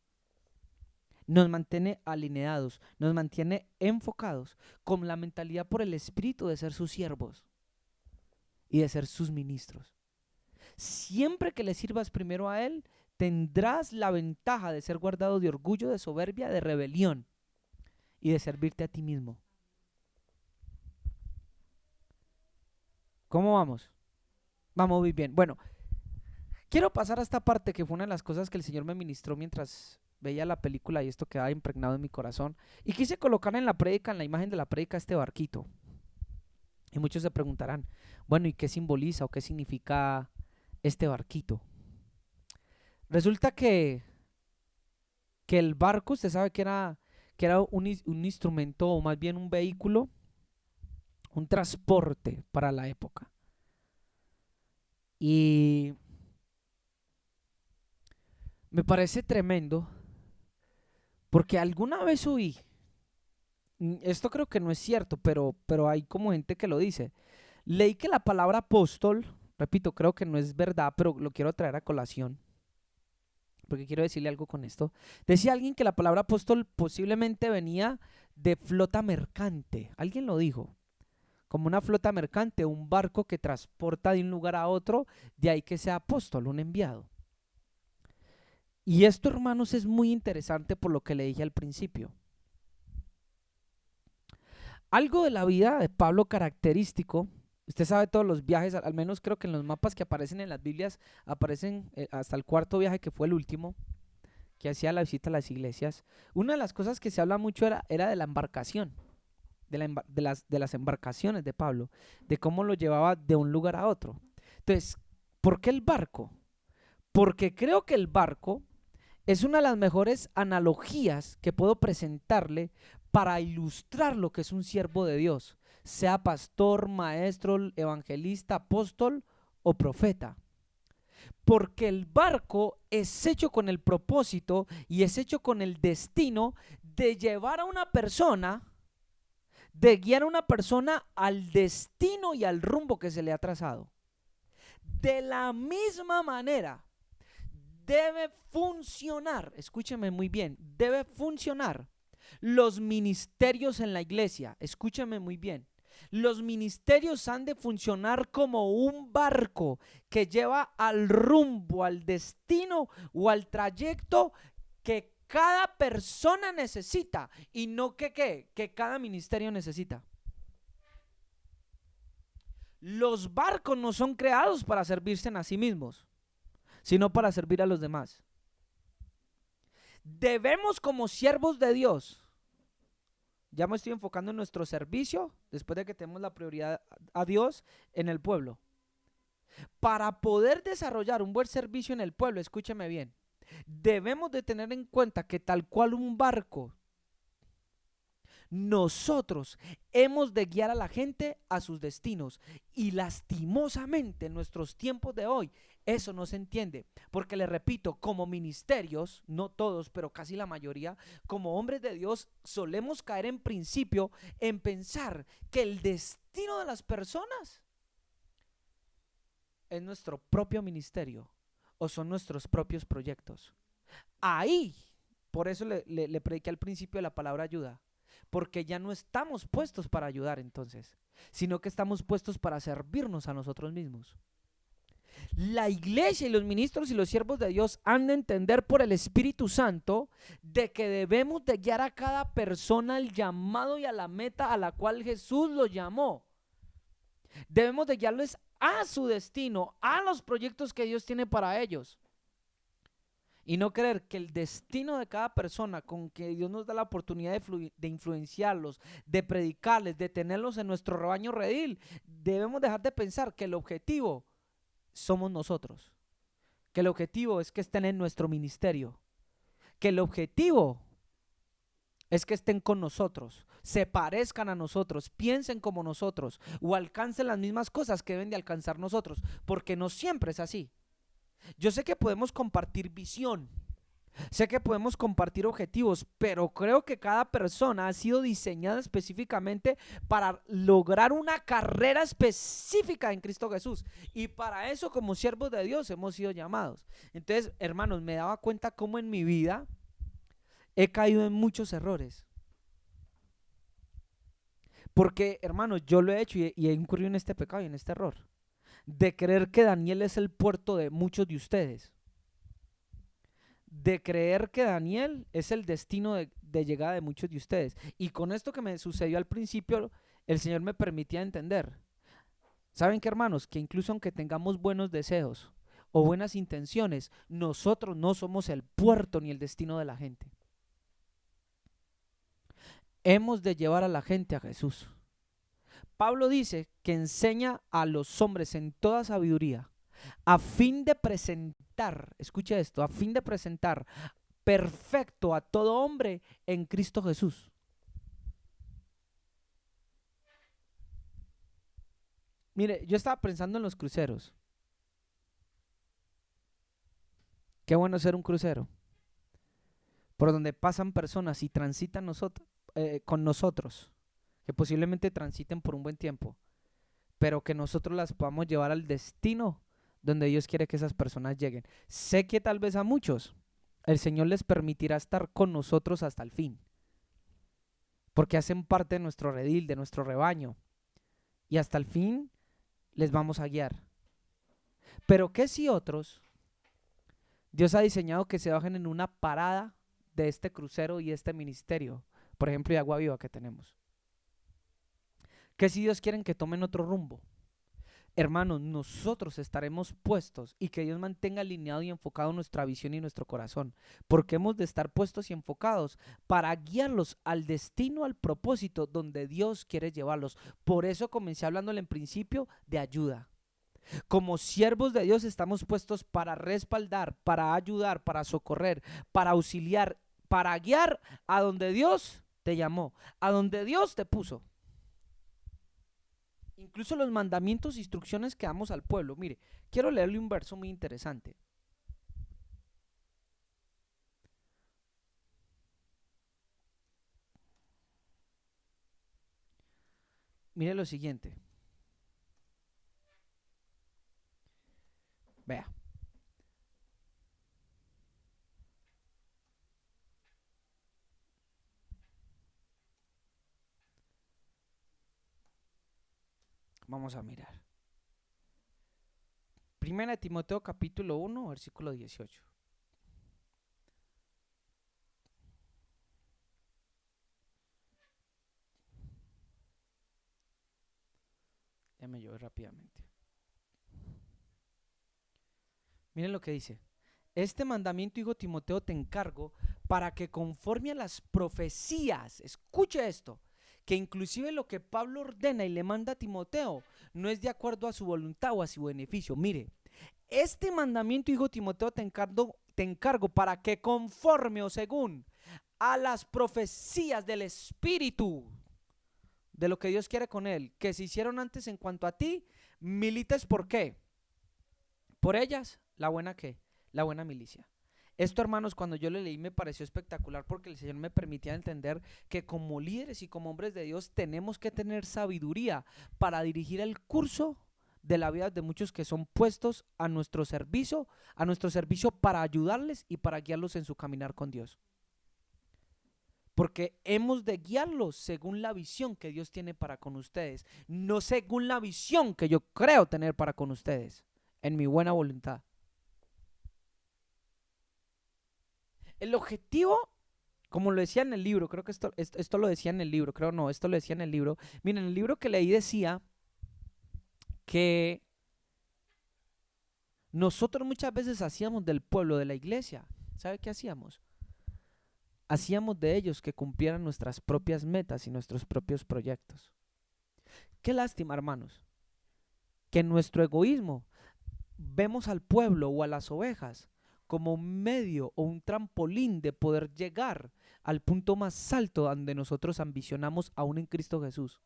Nos mantiene alineados, nos mantiene enfocados con la mentalidad por el Espíritu de ser sus siervos y de ser sus ministros. Siempre que le sirvas primero a Él, tendrás la ventaja de ser guardado de orgullo, de soberbia, de rebelión y de servirte a ti mismo. ¿Cómo vamos? Vamos muy bien. Bueno, quiero pasar a esta parte que fue una de las cosas que el Señor me ministró mientras veía la película y esto quedaba impregnado en mi corazón. Y quise colocar en la prédica, en la imagen de la prédica, este barquito. Y muchos se preguntarán, bueno, ¿y qué simboliza o qué significa este barquito? Resulta que el barco, usted sabe que era un instrumento o más bien un vehículo, un transporte para la época. Y me parece tremendo porque alguna vez oí, esto creo que no es cierto, pero hay como gente que lo dice. Leí que la palabra apóstol, repito, creo que no es verdad, pero lo quiero traer a colación, porque quiero decirle algo con esto. Decía alguien que la palabra apóstol posiblemente venía de flota mercante. Alguien lo dijo. Como una flota mercante, un barco que transporta de un lugar a otro, de ahí que sea apóstol, un enviado. Y esto, hermanos, es muy interesante por lo que le dije al principio. Algo de la vida de Pablo característico, usted sabe todos los viajes, al menos creo que en los mapas que aparecen en las Biblias, aparecen hasta el cuarto viaje que fue el último, que hacía la visita a las iglesias. Una de las cosas que se habla mucho era de la embarcación, de las embarcaciones de Pablo, de cómo lo llevaba de un lugar a otro. Entonces, ¿por qué el barco? Porque creo que el barco es una de las mejores analogías que puedo presentarle para ilustrar lo que es un siervo de Dios, sea pastor, maestro, evangelista, apóstol o profeta. Porque el barco es hecho con el propósito y es hecho con el destino de llevar a una persona, de guiar a una persona al destino y al rumbo que se le ha trazado. De la misma manera, debe funcionar, escúcheme muy bien, debe funcionar los ministerios en la iglesia, escúcheme muy bien. Los ministerios han de funcionar como un barco que lleva al rumbo, al destino o al trayecto que cada persona necesita y no que cada ministerio necesita. Los barcos no son creados para servirse a sí mismos, sino para servir a los demás. Debemos como siervos de Dios, ya me estoy enfocando en nuestro servicio, después de que tenemos la prioridad a Dios en el pueblo. Para poder desarrollar un buen servicio en el pueblo, escúcheme bien, debemos de tener en cuenta que tal cual un barco, nosotros hemos de guiar a la gente a sus destinos, y lastimosamente en nuestros tiempos de hoy eso no se entiende, porque le repito, como ministerios, no todos, pero casi la mayoría, como hombres de Dios, solemos caer en principio en pensar que el destino de las personas es nuestro propio ministerio o son nuestros propios proyectos. Ahí, por eso le prediqué al principio la palabra ayuda, porque ya no estamos puestos para ayudar entonces, sino que estamos puestos para servirnos a nosotros mismos. La iglesia y los ministros y los siervos de Dios han de entender por el Espíritu Santo de que debemos de guiar a cada persona al llamado y a la meta a la cual Jesús los llamó. Debemos de guiarles a su destino, a los proyectos que Dios tiene para ellos. Y no creer que el destino de cada persona con que Dios nos da la oportunidad de influenciarlos, de predicarles, de tenerlos en nuestro rebaño redil, debemos dejar de pensar que el objetivo somos nosotros, que el objetivo es que estén en nuestro ministerio, que el objetivo es que estén con nosotros, se parezcan a nosotros, piensen como nosotros o alcancen las mismas cosas que deben de alcanzar nosotros, porque no siempre es así. Yo sé que podemos compartir visión, sé que podemos compartir objetivos, pero creo que cada persona ha sido diseñada específicamente para lograr una carrera específica en Cristo Jesús. Y para eso, como siervos de Dios, hemos sido llamados. Entonces, hermanos, me daba cuenta cómo en mi vida he caído en muchos errores. Porque, hermanos, yo lo he hecho y he incurrido en este pecado y en este error de creer que Daniel es el puerto de muchos de ustedes, de creer que Daniel es el destino de llegada de muchos de ustedes. Y con esto que me sucedió al principio, el Señor me permitía entender. ¿Saben qué, hermanos? Que incluso aunque tengamos buenos deseos o buenas intenciones, nosotros no somos el puerto ni el destino de la gente. Hemos de llevar a la gente a Jesús. Pablo dice que enseña a los hombres en toda sabiduría, a fin de presentar, escuche esto, a fin de presentar perfecto a todo hombre en Cristo Jesús. Mire, yo estaba pensando en los cruceros. Qué bueno ser un crucero, por donde pasan personas y transitan con nosotros, que posiblemente transiten por un buen tiempo, pero que nosotros las podamos llevar al destino donde Dios quiere que esas personas lleguen. Sé que tal vez a muchos el Señor les permitirá estar con nosotros hasta el fin, porque hacen parte de nuestro redil, de nuestro rebaño, y hasta el fin les vamos a guiar. Pero ¿qué si otros, Dios ha diseñado que se bajen en una parada de este crucero y este ministerio, por ejemplo, de Agua Viva que tenemos? ¿Qué si Dios quiere que tomen otro rumbo? Hermanos, nosotros estaremos puestos y que Dios mantenga alineado y enfocado nuestra visión y nuestro corazón, porque hemos de estar puestos y enfocados para guiarlos al destino, al propósito donde Dios quiere llevarlos. Por eso comencé hablándole en principio de ayuda. Como siervos de Dios estamos puestos para respaldar, para ayudar, para socorrer, para auxiliar, para guiar a donde Dios te llamó, a donde Dios te puso. Incluso los mandamientos e instrucciones que damos al pueblo. Mire, quiero leerle un verso muy interesante. Mire lo siguiente. Vea. Vamos a mirar. Primera de Timoteo capítulo 1, versículo 18. Déjame yo ver rápidamente. Miren lo que dice. Este mandamiento, hijo Timoteo, te encargo para que conforme a las profecías, escuche esto, que inclusive lo que Pablo ordena y le manda a Timoteo no es de acuerdo a su voluntad o a su beneficio. Mire, este mandamiento, hijo Timoteo, te encargo para que conforme o según a las profecías del Espíritu, de lo que Dios quiere con él, que se hicieron antes en cuanto a ti, milites. ¿Por qué? Por ellas, la buena ¿qué? La buena milicia. Esto, hermanos, cuando yo lo leí me pareció espectacular porque el Señor me permitía entender que como líderes y como hombres de Dios tenemos que tener sabiduría para dirigir el curso de la vida de muchos que son puestos a nuestro servicio para ayudarles y para guiarlos en su caminar con Dios. Porque hemos de guiarlos según la visión que Dios tiene para con ustedes, no según la visión que yo creo tener para con ustedes, en mi buena voluntad. El objetivo, como lo decía en el libro, creo que esto lo decía en el libro, esto lo decía en el libro. Miren, el libro que leí decía que nosotros muchas veces hacíamos del pueblo de la iglesia, ¿sabe qué hacíamos? Hacíamos de ellos que cumplieran nuestras propias metas y nuestros propios proyectos. Qué lástima, hermanos, que en nuestro egoísmo vemos al pueblo o a las ovejas como un medio o un trampolín de poder llegar al punto más alto donde nosotros ambicionamos aún en Cristo Jesús.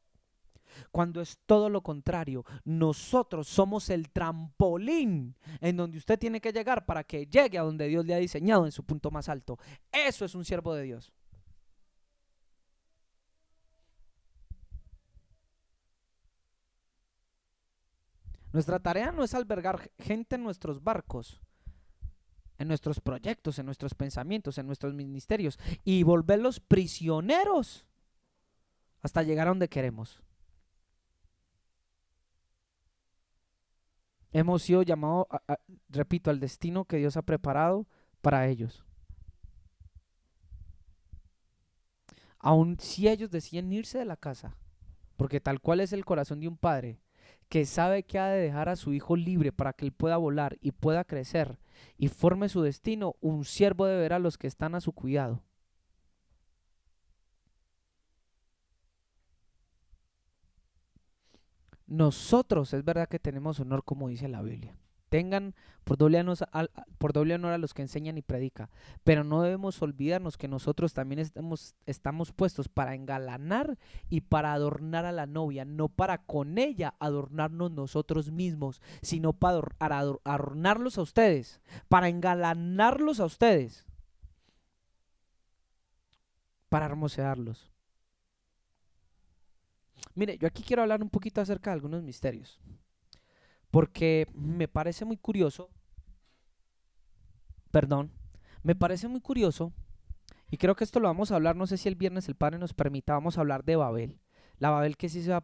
Cuando es todo lo contrario, nosotros somos el trampolín en donde usted tiene que llegar para que llegue a donde Dios le ha diseñado en su punto más alto. Eso es un siervo de Dios. Nuestra tarea no es albergar gente en nuestros barcos, en nuestros proyectos, en nuestros pensamientos, en nuestros ministerios y volverlos prisioneros hasta llegar a donde queremos. Hemos sido llamados, repito, al destino que Dios ha preparado para ellos. Aun si ellos deciden irse de la casa, porque tal cual es el corazón de un padre, que sabe que ha de dejar a su hijo libre para que él pueda volar y pueda crecer y forme su destino, un siervo debe ver a los que están a su cuidado. Nosotros es verdad que tenemos honor, como dice la Biblia. Tengan por doble honor a los que enseñan y predican, pero no debemos olvidarnos que nosotros también estamos puestos para engalanar y para adornar a la novia, no para con ella adornarnos nosotros mismos, sino para adornarlos a ustedes, para engalanarlos a ustedes, para hermosearlos. Mire, yo aquí quiero hablar un poquito acerca de algunos misterios, porque me parece muy curioso, me parece muy curioso, y creo que esto lo vamos a hablar, no sé si el viernes el Padre nos permita, vamos a hablar de Babel, la Babel que sí se va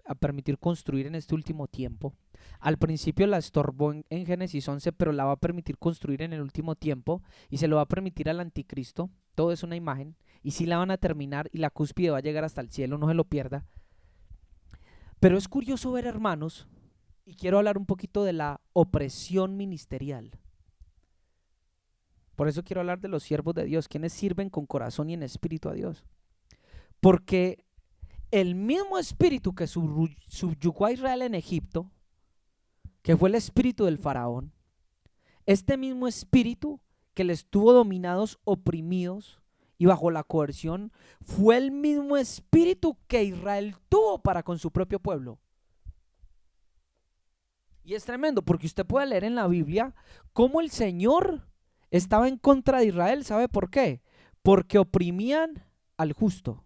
a permitir construir en este último tiempo. Al principio la estorbó en Génesis 11, pero la va a permitir construir en el último tiempo, y se lo va a permitir al anticristo. Todo es una imagen, y sí la van a terminar, y la cúspide va a llegar hasta el cielo, no se lo pierda. Pero es curioso ver, hermanos, y quiero hablar un poquito de la opresión ministerial. Por eso quiero hablar de los siervos de Dios, quienes sirven con corazón y en espíritu a Dios. Porque el mismo espíritu que subyugó a Israel en Egipto, que fue el espíritu del faraón, este mismo espíritu que les tuvo dominados, oprimidos y bajo la coerción, fue el mismo espíritu que Israel tuvo para con su propio pueblo. Y es tremendo porque usted puede leer en la Biblia cómo el Señor estaba en contra de Israel. ¿Sabe por qué? Porque oprimían al justo.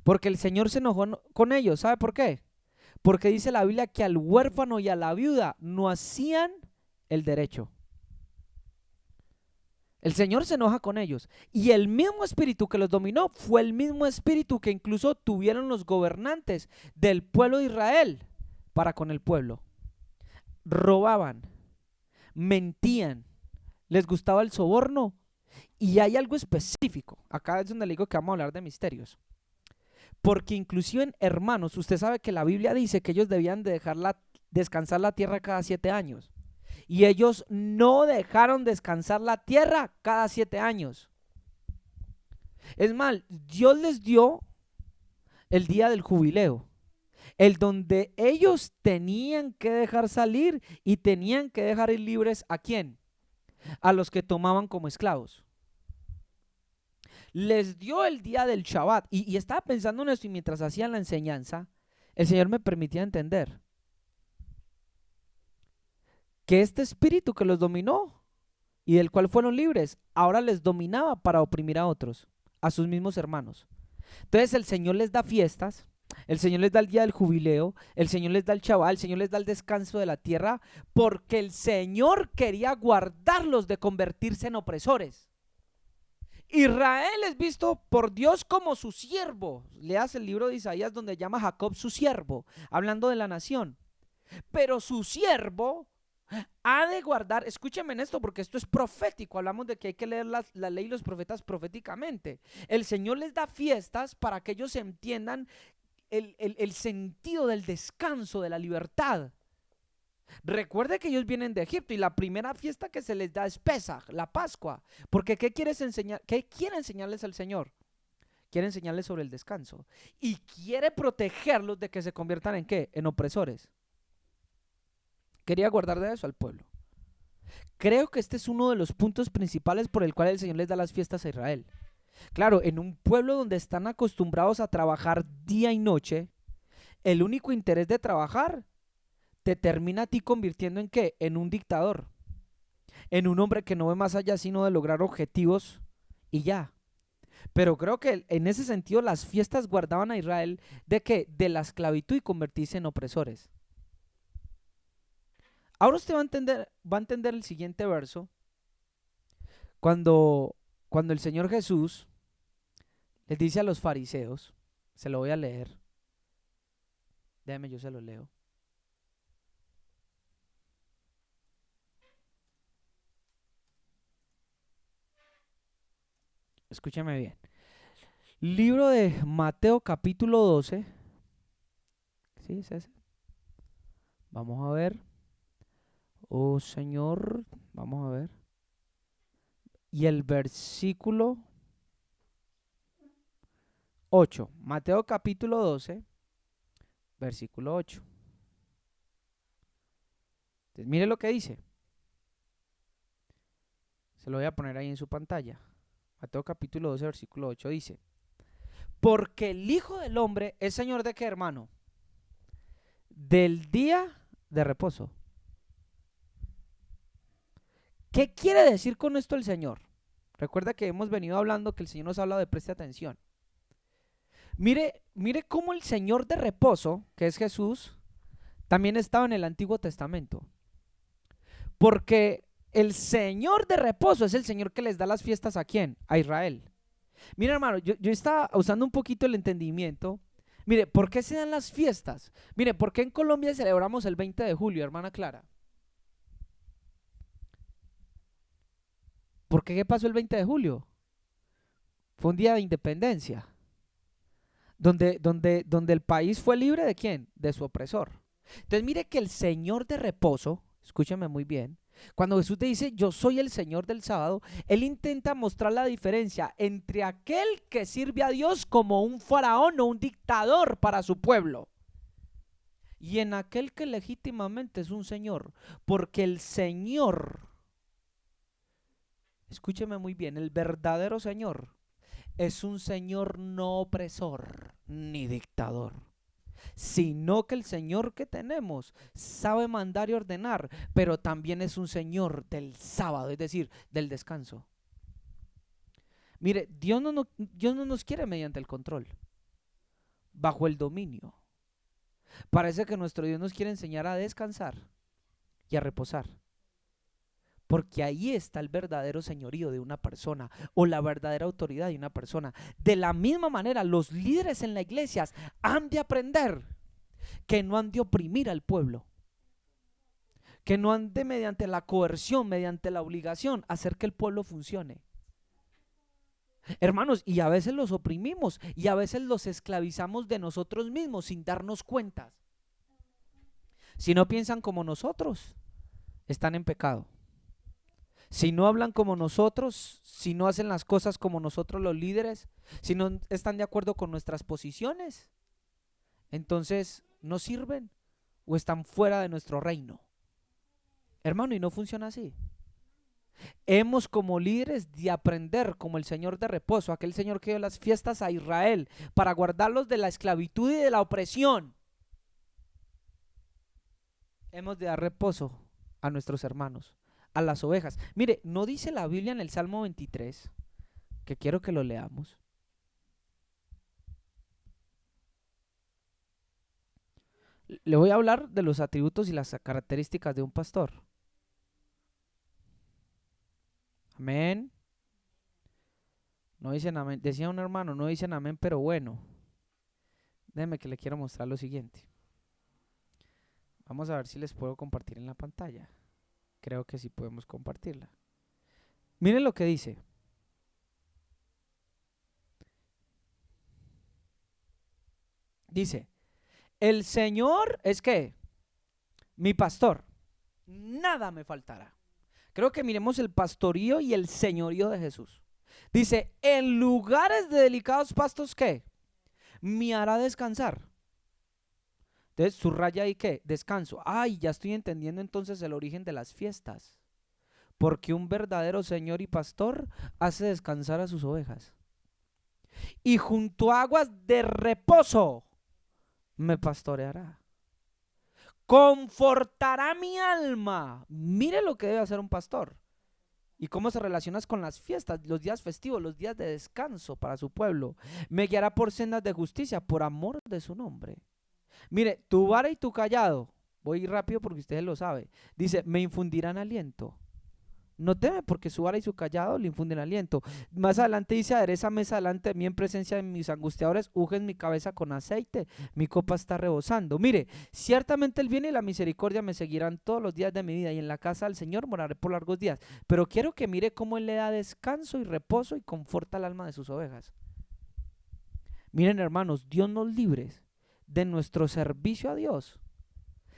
Porque el Señor se enojó con ellos. ¿Sabe por qué? Porque dice la Biblia que al huérfano y a la viuda no hacían el derecho. El Señor se enoja con ellos. Y el mismo espíritu que los dominó fue el mismo espíritu que incluso tuvieron los gobernantes del pueblo de Israel para con el pueblo. Robaban, mentían, les gustaba el soborno. Y hay algo específico. Acá es donde le digo que vamos a hablar de misterios. Porque inclusive, hermanos, usted sabe que la Biblia dice que ellos debían de descansar la tierra cada 7 años. y ellos no dejaron descansar la tierra cada 7 años. Es más, Dios les dio el día del jubileo, el donde ellos tenían que dejar salir y tenían que dejar ir libres ¿a quién? A los que tomaban como esclavos. Les dio el día del Shabbat y estaba pensando en esto y mientras hacían la enseñanza, el Señor me permitía entender que este espíritu que los dominó y del cual fueron libres, ahora les dominaba para oprimir a otros, a sus mismos hermanos. Entonces el Señor les da fiestas, el Señor les da el día del jubileo, el Señor les da el Shabbat, el Señor les da el descanso de la tierra, porque el Señor quería guardarlos de convertirse en opresores. Israel es visto por Dios como su siervo. Leas el libro de Isaías donde llama a Jacob su siervo, hablando de la nación. Pero su siervo ha de guardar, escúchenme en esto porque esto es profético, hablamos de que hay que leer la ley y los profetas proféticamente. El Señor les da fiestas para que ellos entiendan el sentido del descanso, de la libertad. Recuerde que ellos vienen de Egipto y la primera fiesta que se les da es Pesaj, la Pascua. Porque ¿qué quieres enseñar? ¿Qué quiere enseñarles al Señor? Quiere enseñarles sobre el descanso y quiere protegerlos de que se conviertan en ¿qué? En opresores. Quería guardar de eso al pueblo. Creo que este es uno de los puntos principales por el cual el Señor les da las fiestas a Israel. Claro, en un pueblo donde están acostumbrados a trabajar día y noche, el único interés de trabajar te termina a ti convirtiendo en ¿qué? En un dictador, en un hombre que no ve más allá sino de lograr objetivos y ya. Pero creo que en ese sentido las fiestas guardaban a Israel de ¿qué? De la esclavitud y convertirse en opresores. Ahora usted va a entender el siguiente verso cuando el Señor Jesús les dice a los fariseos, se lo voy a leer, déjeme yo se lo leo. Escúchame bien. Libro de Mateo capítulo 12. ¿Sí es ese? Vamos a ver. Oh Señor, vamos a ver. Y el versículo 8. Mateo capítulo 12, versículo 8. Entonces, mire lo que dice. Se lo voy a poner ahí en su pantalla. Mateo capítulo 12, versículo 8 dice: porque el Hijo del Hombre es Señor de qué, hermano? Del día de reposo. ¿Qué quiere decir con esto el Señor? Recuerda que hemos venido hablando que el Señor nos habla de preste atención. Mire cómo el Señor de reposo, que es Jesús, también estaba en el Antiguo Testamento. Porque el Señor de reposo es el Señor que les da las fiestas ¿a quién? A Israel. Mira, hermano, yo estaba usando un poquito el entendimiento. Mire, ¿por qué se dan las fiestas? Mire, ¿por qué en Colombia celebramos el 20 de julio, hermana Clara? ¿Por qué pasó el 20 de julio? Fue un día de independencia, donde el país fue libre ¿de quién? De su opresor. Entonces mire que el Señor de reposo, escúchame muy bien, cuando Jesús te dice yo soy el Señor del sábado, Él intenta mostrar la diferencia entre aquel que sirve a Dios como un faraón o un dictador para su pueblo y en aquel que legítimamente es un Señor, porque el Señor, escúcheme muy bien, el verdadero Señor es un Señor no opresor ni dictador, sino que el Señor que tenemos sabe mandar y ordenar, pero también es un Señor del sábado, es decir, del descanso. Mire, Dios no nos quiere mediante el control, bajo el dominio. Parece que nuestro Dios nos quiere enseñar a descansar y a reposar. Porque ahí está el verdadero señorío de una persona o la verdadera autoridad de una persona. De la misma manera, los líderes en la iglesia han de aprender que no han de oprimir al pueblo, que no han de mediante la coerción, mediante la obligación, hacer que el pueblo funcione. Hermanos, y a veces los oprimimos y a veces los esclavizamos de nosotros mismos sin darnos cuenta. Si no piensan como nosotros, están en pecado. Si no hablan como nosotros, si no hacen las cosas como nosotros los líderes, si no están de acuerdo con nuestras posiciones, entonces no sirven o están fuera de nuestro reino. Hermano, y no funciona así. Hemos como líderes de aprender como el Señor de reposo, aquel Señor que dio las fiestas a Israel para guardarlos de la esclavitud y de la opresión. Hemos de dar reposo a nuestros hermanos, a las ovejas. Mire, no dice la Biblia en el Salmo 23, que quiero que lo leamos. Le voy a hablar de los atributos y las características de un pastor. Amén. No dicen amén. Decía un hermano, no dicen amén, pero bueno. Déjeme que le quiero mostrar lo siguiente. Vamos a ver si les puedo compartir en la pantalla. Creo que sí podemos compartirla. Miren lo que dice. Dice, el Señor es que mi pastor, nada me faltará. Creo que miremos el pastorío y el señorío de Jesús. Dice, en lugares de delicados pastos, ¿qué? Me hará descansar. Entonces, subraya ahí que descanso. Ay, ya estoy entendiendo entonces el origen de las fiestas. Porque un verdadero señor y pastor hace descansar a sus ovejas. Y junto a aguas de reposo me pastoreará. Confortará mi alma. Mire lo que debe hacer un pastor. Y cómo se relaciona con las fiestas, los días festivos, los días de descanso para su pueblo. Me guiará por sendas de justicia, por amor de su nombre. Mire, tu vara y tu callado, voy rápido porque ustedes lo saben, dice, me infundirán aliento. No teme porque su vara y su callado le infunden aliento. Más adelante dice, adereza mesa delante de mí en presencia de mis angustiadores, unges mi cabeza con aceite, mi copa está rebosando. Mire, ciertamente el bien y la misericordia me seguirán todos los días de mi vida y en la casa del Señor moraré por largos días. Pero quiero que mire cómo Él le da descanso y reposo y conforta el alma de sus ovejas. Miren hermanos, Dios nos libre de nuestro servicio a Dios,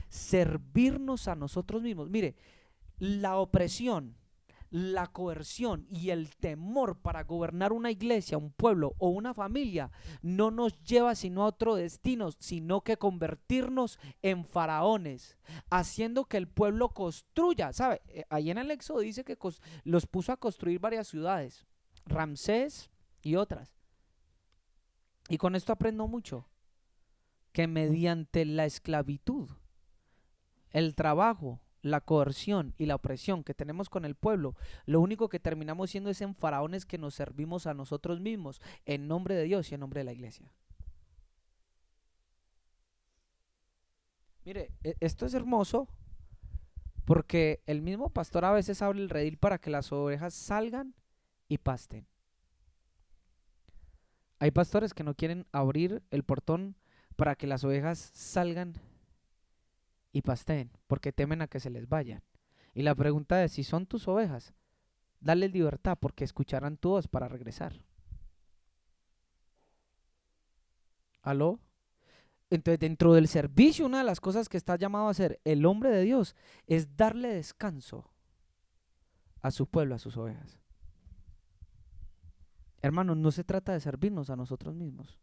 servirnos a nosotros mismos. Mire, la opresión, la coerción y el temor para gobernar una iglesia, un pueblo o una familia no nos lleva sino a otro destino, sino que convertirnos en faraones, haciendo que el pueblo construya, ¿sabe? Ahí en el Éxodo dice que los puso a construir varias ciudades, Ramsés y otras. Y con esto aprendo mucho, que mediante la esclavitud, el trabajo, la coerción y la opresión que tenemos con el pueblo, lo único que terminamos siendo es en faraones que nos servimos a nosotros mismos en nombre de Dios y en nombre de la iglesia. Mire, esto es hermoso porque el mismo pastor a veces abre el redil para que las ovejas salgan y pasten. Hay pastores que no quieren abrir el portón para que las ovejas salgan y pasteen, porque temen a que se les vayan. Y la pregunta es, si son tus ovejas, dale libertad, porque escucharán tu voz para regresar. ¿Aló? Entonces, dentro del servicio, una de las cosas que está llamado a hacer el hombre de Dios es darle descanso a su pueblo, a sus ovejas. Hermanos, no se trata de servirnos a nosotros mismos.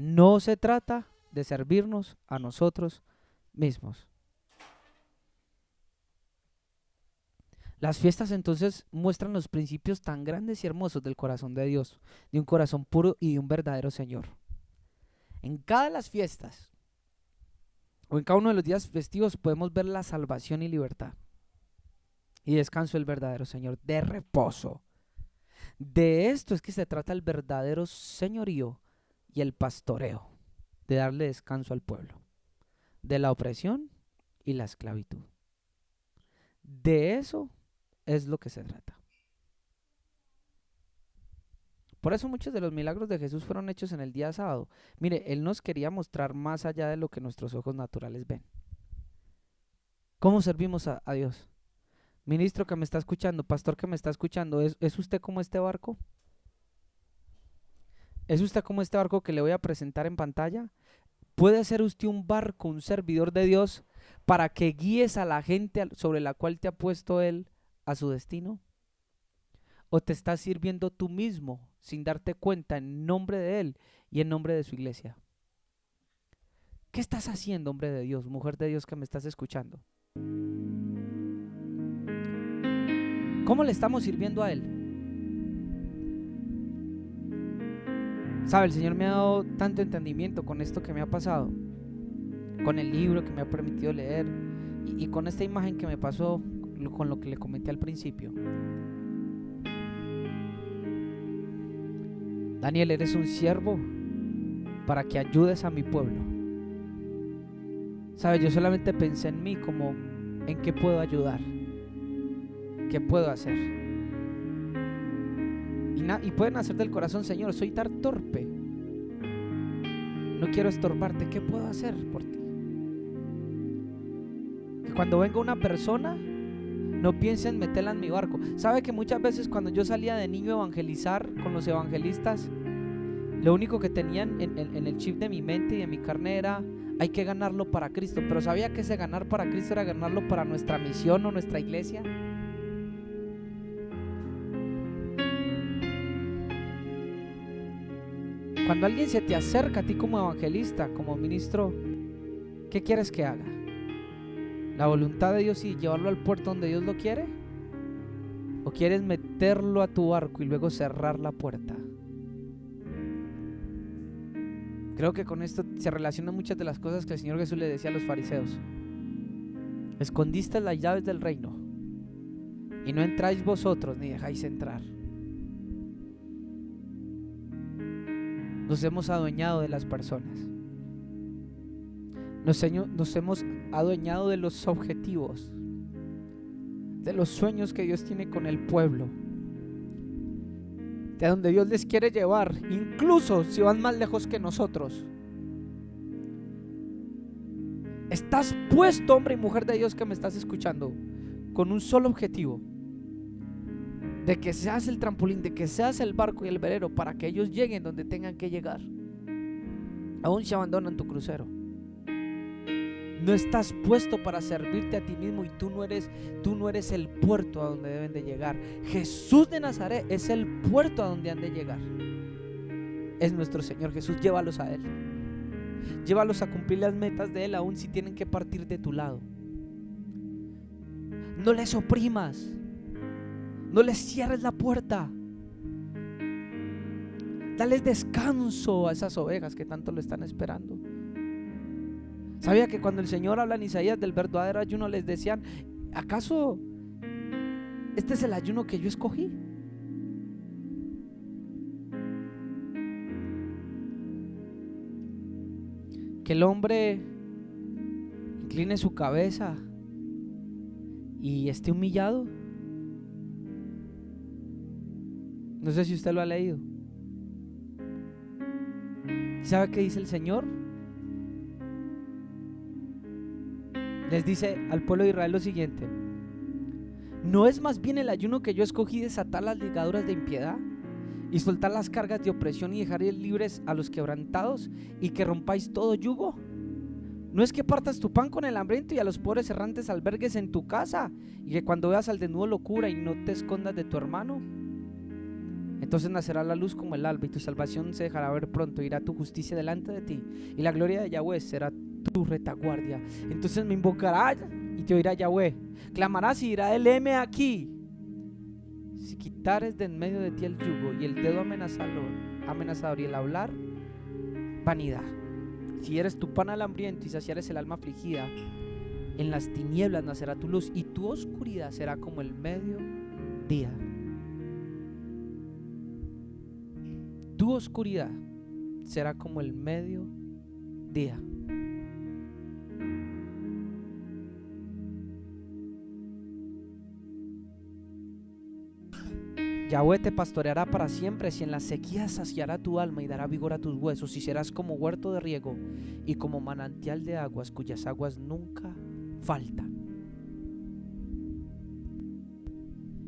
No se trata de servirnos a nosotros mismos. Las fiestas entonces muestran los principios tan grandes y hermosos del corazón de Dios, de un corazón puro y de un verdadero Señor. En cada de las fiestas, o en cada uno de los días festivos, podemos ver la salvación y libertad. Y descanso del verdadero Señor, de reposo. De esto es que se trata el verdadero señorío y el pastoreo, de darle descanso al pueblo, de la opresión y la esclavitud. De eso es lo que se trata. Por eso muchos de los milagros de Jesús fueron hechos en el día sábado. Mire, Él nos quería mostrar más allá de lo que nuestros ojos naturales ven. ¿Cómo servimos a Dios? Ministro que me está escuchando, pastor que me está escuchando, ¿es usted como este barco? ¿Es usted como este barco que le voy a presentar en pantalla? ¿Puede ser usted un barco, un servidor de Dios, para que guíes a la gente sobre la cual te ha puesto Él a su destino? ¿O te estás sirviendo tú mismo sin darte cuenta en nombre de Él y en nombre de su iglesia? ¿Qué estás haciendo, hombre de Dios, mujer de Dios que me estás escuchando? ¿Cómo le estamos sirviendo a Él? ¿Sabe? El Señor me ha dado tanto entendimiento con esto que me ha pasado, con el libro que me ha permitido leer y con esta imagen que me pasó con lo que le comenté al principio. Daniel, eres un siervo para que ayudes a mi pueblo. ¿Sabe? Yo solamente pensé en mí, como en qué puedo ayudar, qué puedo hacer. Y pueden hacer del corazón: Señor, soy tan torpe, no quiero estorbarte, ¿qué puedo hacer por ti? Que cuando venga una persona, no piense en meterla en mi barco. ¿Sabe que muchas veces cuando yo salía de niño a evangelizar con los evangelistas, lo único que tenían en el chip de mi mente y de mi carne era: hay que ganarlo para Cristo? Pero sabía que ese ganar para Cristo era ganarlo para nuestra misión o nuestra iglesia. Cuando alguien se te acerca a ti como evangelista, como ministro, ¿qué quieres que haga? ¿La voluntad de Dios y llevarlo al puerto donde Dios lo quiere? ¿O quieres meterlo a tu barco y luego cerrar la puerta? Creo que con esto se relacionan muchas de las cosas que el Señor Jesús le decía a los fariseos: escondiste las llaves del reino y no entráis vosotros ni dejáis entrar. Nos hemos adueñado de las personas, nos hemos adueñado de los objetivos, de los sueños que Dios tiene con el pueblo, de donde Dios les quiere llevar, incluso si van más lejos que nosotros. Estás puesto, hombre y mujer de Dios que me estás escuchando, con un solo objetivo: de que seas el trampolín, de que seas el barco y el velero para que ellos lleguen donde tengan que llegar, aún si abandonan tu crucero. No estás puesto para servirte a ti mismo, y tú no eres el puerto a donde deben de llegar. Jesús de Nazaret es el puerto a donde han de llegar. Es nuestro Señor Jesús. Llévalos a Él, llévalos a cumplir las metas de Él, aún si tienen que partir de tu lado. No les oprimas, no les cierres la puerta. Dales descanso a esas ovejas que tanto lo están esperando. ¿Sabía que cuando el Señor habla en Isaías del verdadero ayuno, les decían: ¿acaso este es el ayuno que yo escogí? Que el hombre incline su cabeza y esté humillado. No sé si usted lo ha leído. ¿Sabe qué dice el Señor? Les dice al pueblo de Israel lo siguiente: ¿no es más bien el ayuno que yo escogí desatar las ligaduras de impiedad y soltar las cargas de opresión y dejar libres a los quebrantados, y que rompáis todo yugo? ¿No es que partas tu pan con el hambriento y a los pobres errantes albergues en tu casa, y que cuando veas al desnudo lo cubra y no te escondas de tu hermano? Entonces nacerá la luz como el alba, y tu salvación se dejará ver pronto. Irá tu justicia delante de ti, y la gloria de Yahweh será tu retaguardia. Entonces me invocará y te oirá Yahweh. Clamarás y dirá él: heme aquí. Si quitares de en medio de ti el yugo y el dedo amenazador y el hablar vanidad. Si eres tu pan al hambriento y saciares el alma afligida, en las tinieblas nacerá tu luz, y tu oscuridad será como el mediodía. Tu oscuridad será como el mediodía. Yahweh te pastoreará para siempre, si en la sequía saciará tu alma y dará vigor a tus huesos, y serás como huerto de riego y como manantial de aguas cuyas aguas nunca faltan.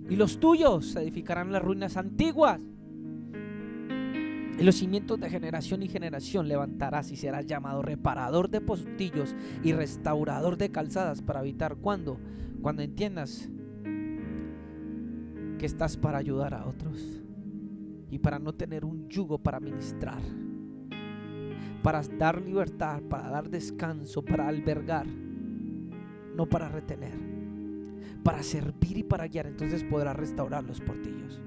Y los tuyos se edificarán las ruinas antiguas, Y los cimientos de generación y generación levantarás y serás llamado reparador de portillos y restaurador de calzadas para habitar. ¿Cuándo? Cuando entiendas que estás para ayudar a otros y para no tener un yugo para ministrar, para dar libertad, para dar descanso, para albergar, no para retener, para servir y para guiar. Entonces podrás restaurar los portillos.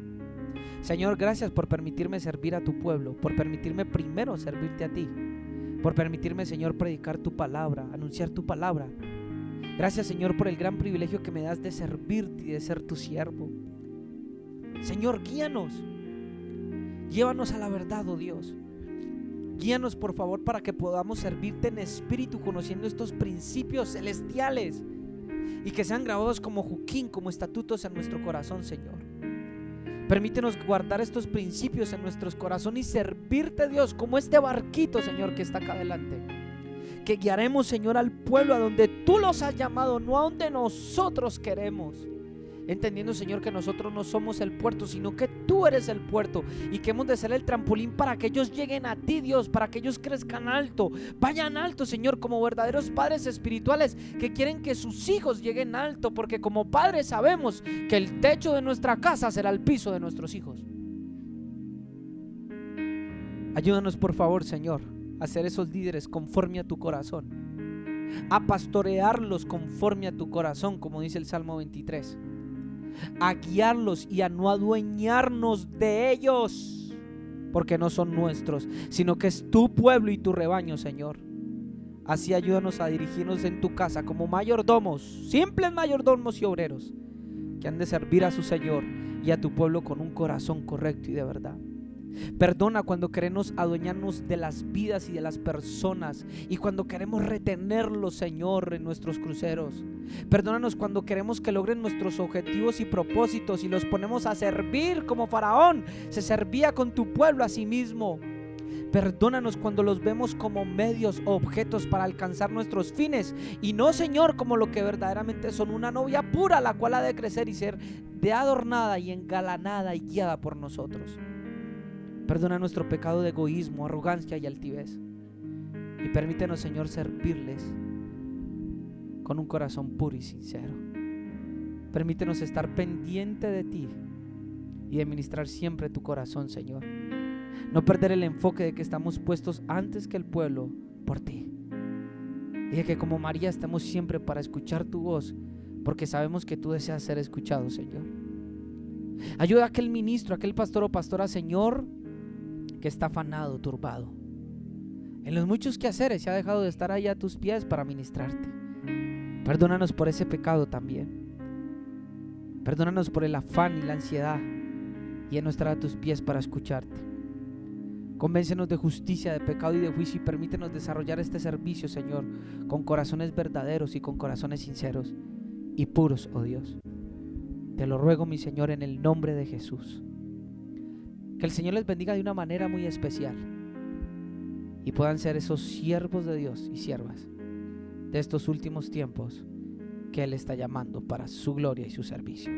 Señor, gracias por permitirme servir a tu pueblo, por permitirme primero servirte a ti, por permitirme, Señor, predicar tu palabra, anunciar tu palabra. Gracias, Señor, por el gran privilegio que me das de servirte y de ser tu siervo. Señor, guíanos, llévanos a la verdad, oh Dios. Guíanos, por favor, para que podamos servirte en espíritu, conociendo estos principios celestiales y que sean grabados como juquín, como estatutos en nuestro corazón, Señor. Permítenos guardar estos principios en nuestros corazones y servirte, Dios, como este barquito, Señor, que está acá adelante, que guiaremos, Señor, al pueblo a donde tú los has llamado, no a donde nosotros queremos, entendiendo, Señor, que nosotros no somos el puerto, sino que tú eres el puerto y que hemos de ser el trampolín para que ellos lleguen a ti, Dios, para que ellos crezcan alto, vayan alto, Señor, como verdaderos padres espirituales que quieren que sus hijos lleguen alto, porque como padres sabemos que el techo de nuestra casa será el piso de nuestros hijos. Ayúdanos, por favor, Señor, a ser esos líderes conforme a tu corazón, a pastorearlos conforme a tu corazón, como dice el Salmo 23, a guiarlos y a no adueñarnos de ellos, porque no son nuestros, sino que es tu pueblo y tu rebaño, Señor. Así ayúdanos a dirigirnos en tu casa como mayordomos, simples mayordomos y obreros, que han de servir a su Señor y a tu pueblo con un corazón correcto y de verdad. Perdona cuando queremos adueñarnos de las vidas y de las personas, y cuando queremos retenerlos, Señor, en nuestros cruceros. Perdónanos cuando queremos que logren nuestros objetivos y propósitos y los ponemos a servir como Faraón se servía con tu pueblo a sí mismo. Perdónanos cuando los vemos como medios o objetos para alcanzar nuestros fines y no, Señor, como lo que verdaderamente son, una novia pura, la cual ha de crecer y ser de adornada y engalanada y guiada por nosotros. Perdona nuestro pecado de egoísmo, arrogancia y altivez, y permítenos, Señor, servirles con un corazón puro y sincero. Permítenos estar pendiente de ti y de ministrar siempre tu corazón, Señor. No perder el enfoque de que estamos puestos antes que el pueblo por ti, y de que como María estamos siempre para escuchar tu voz, porque sabemos que tú deseas ser escuchado, Señor. Ayuda a aquel ministro, a aquel pastor o pastora, Señor, que está afanado, turbado en los muchos quehaceres, se ha dejado de estar ahí a tus pies para ministrarte. Perdónanos por ese pecado también. Perdónanos por el afán y la ansiedad y en no estar a tus pies para escucharte. Convéncenos de justicia, de pecado y de juicio, y permítenos desarrollar este servicio, Señor, con corazones verdaderos y con corazones sinceros y puros, oh Dios. Te lo ruego, mi Señor, en el nombre de Jesús. Que el Señor les bendiga de una manera muy especial y puedan ser esos siervos de Dios y siervas de estos últimos tiempos que Él está llamando para su gloria y su servicio.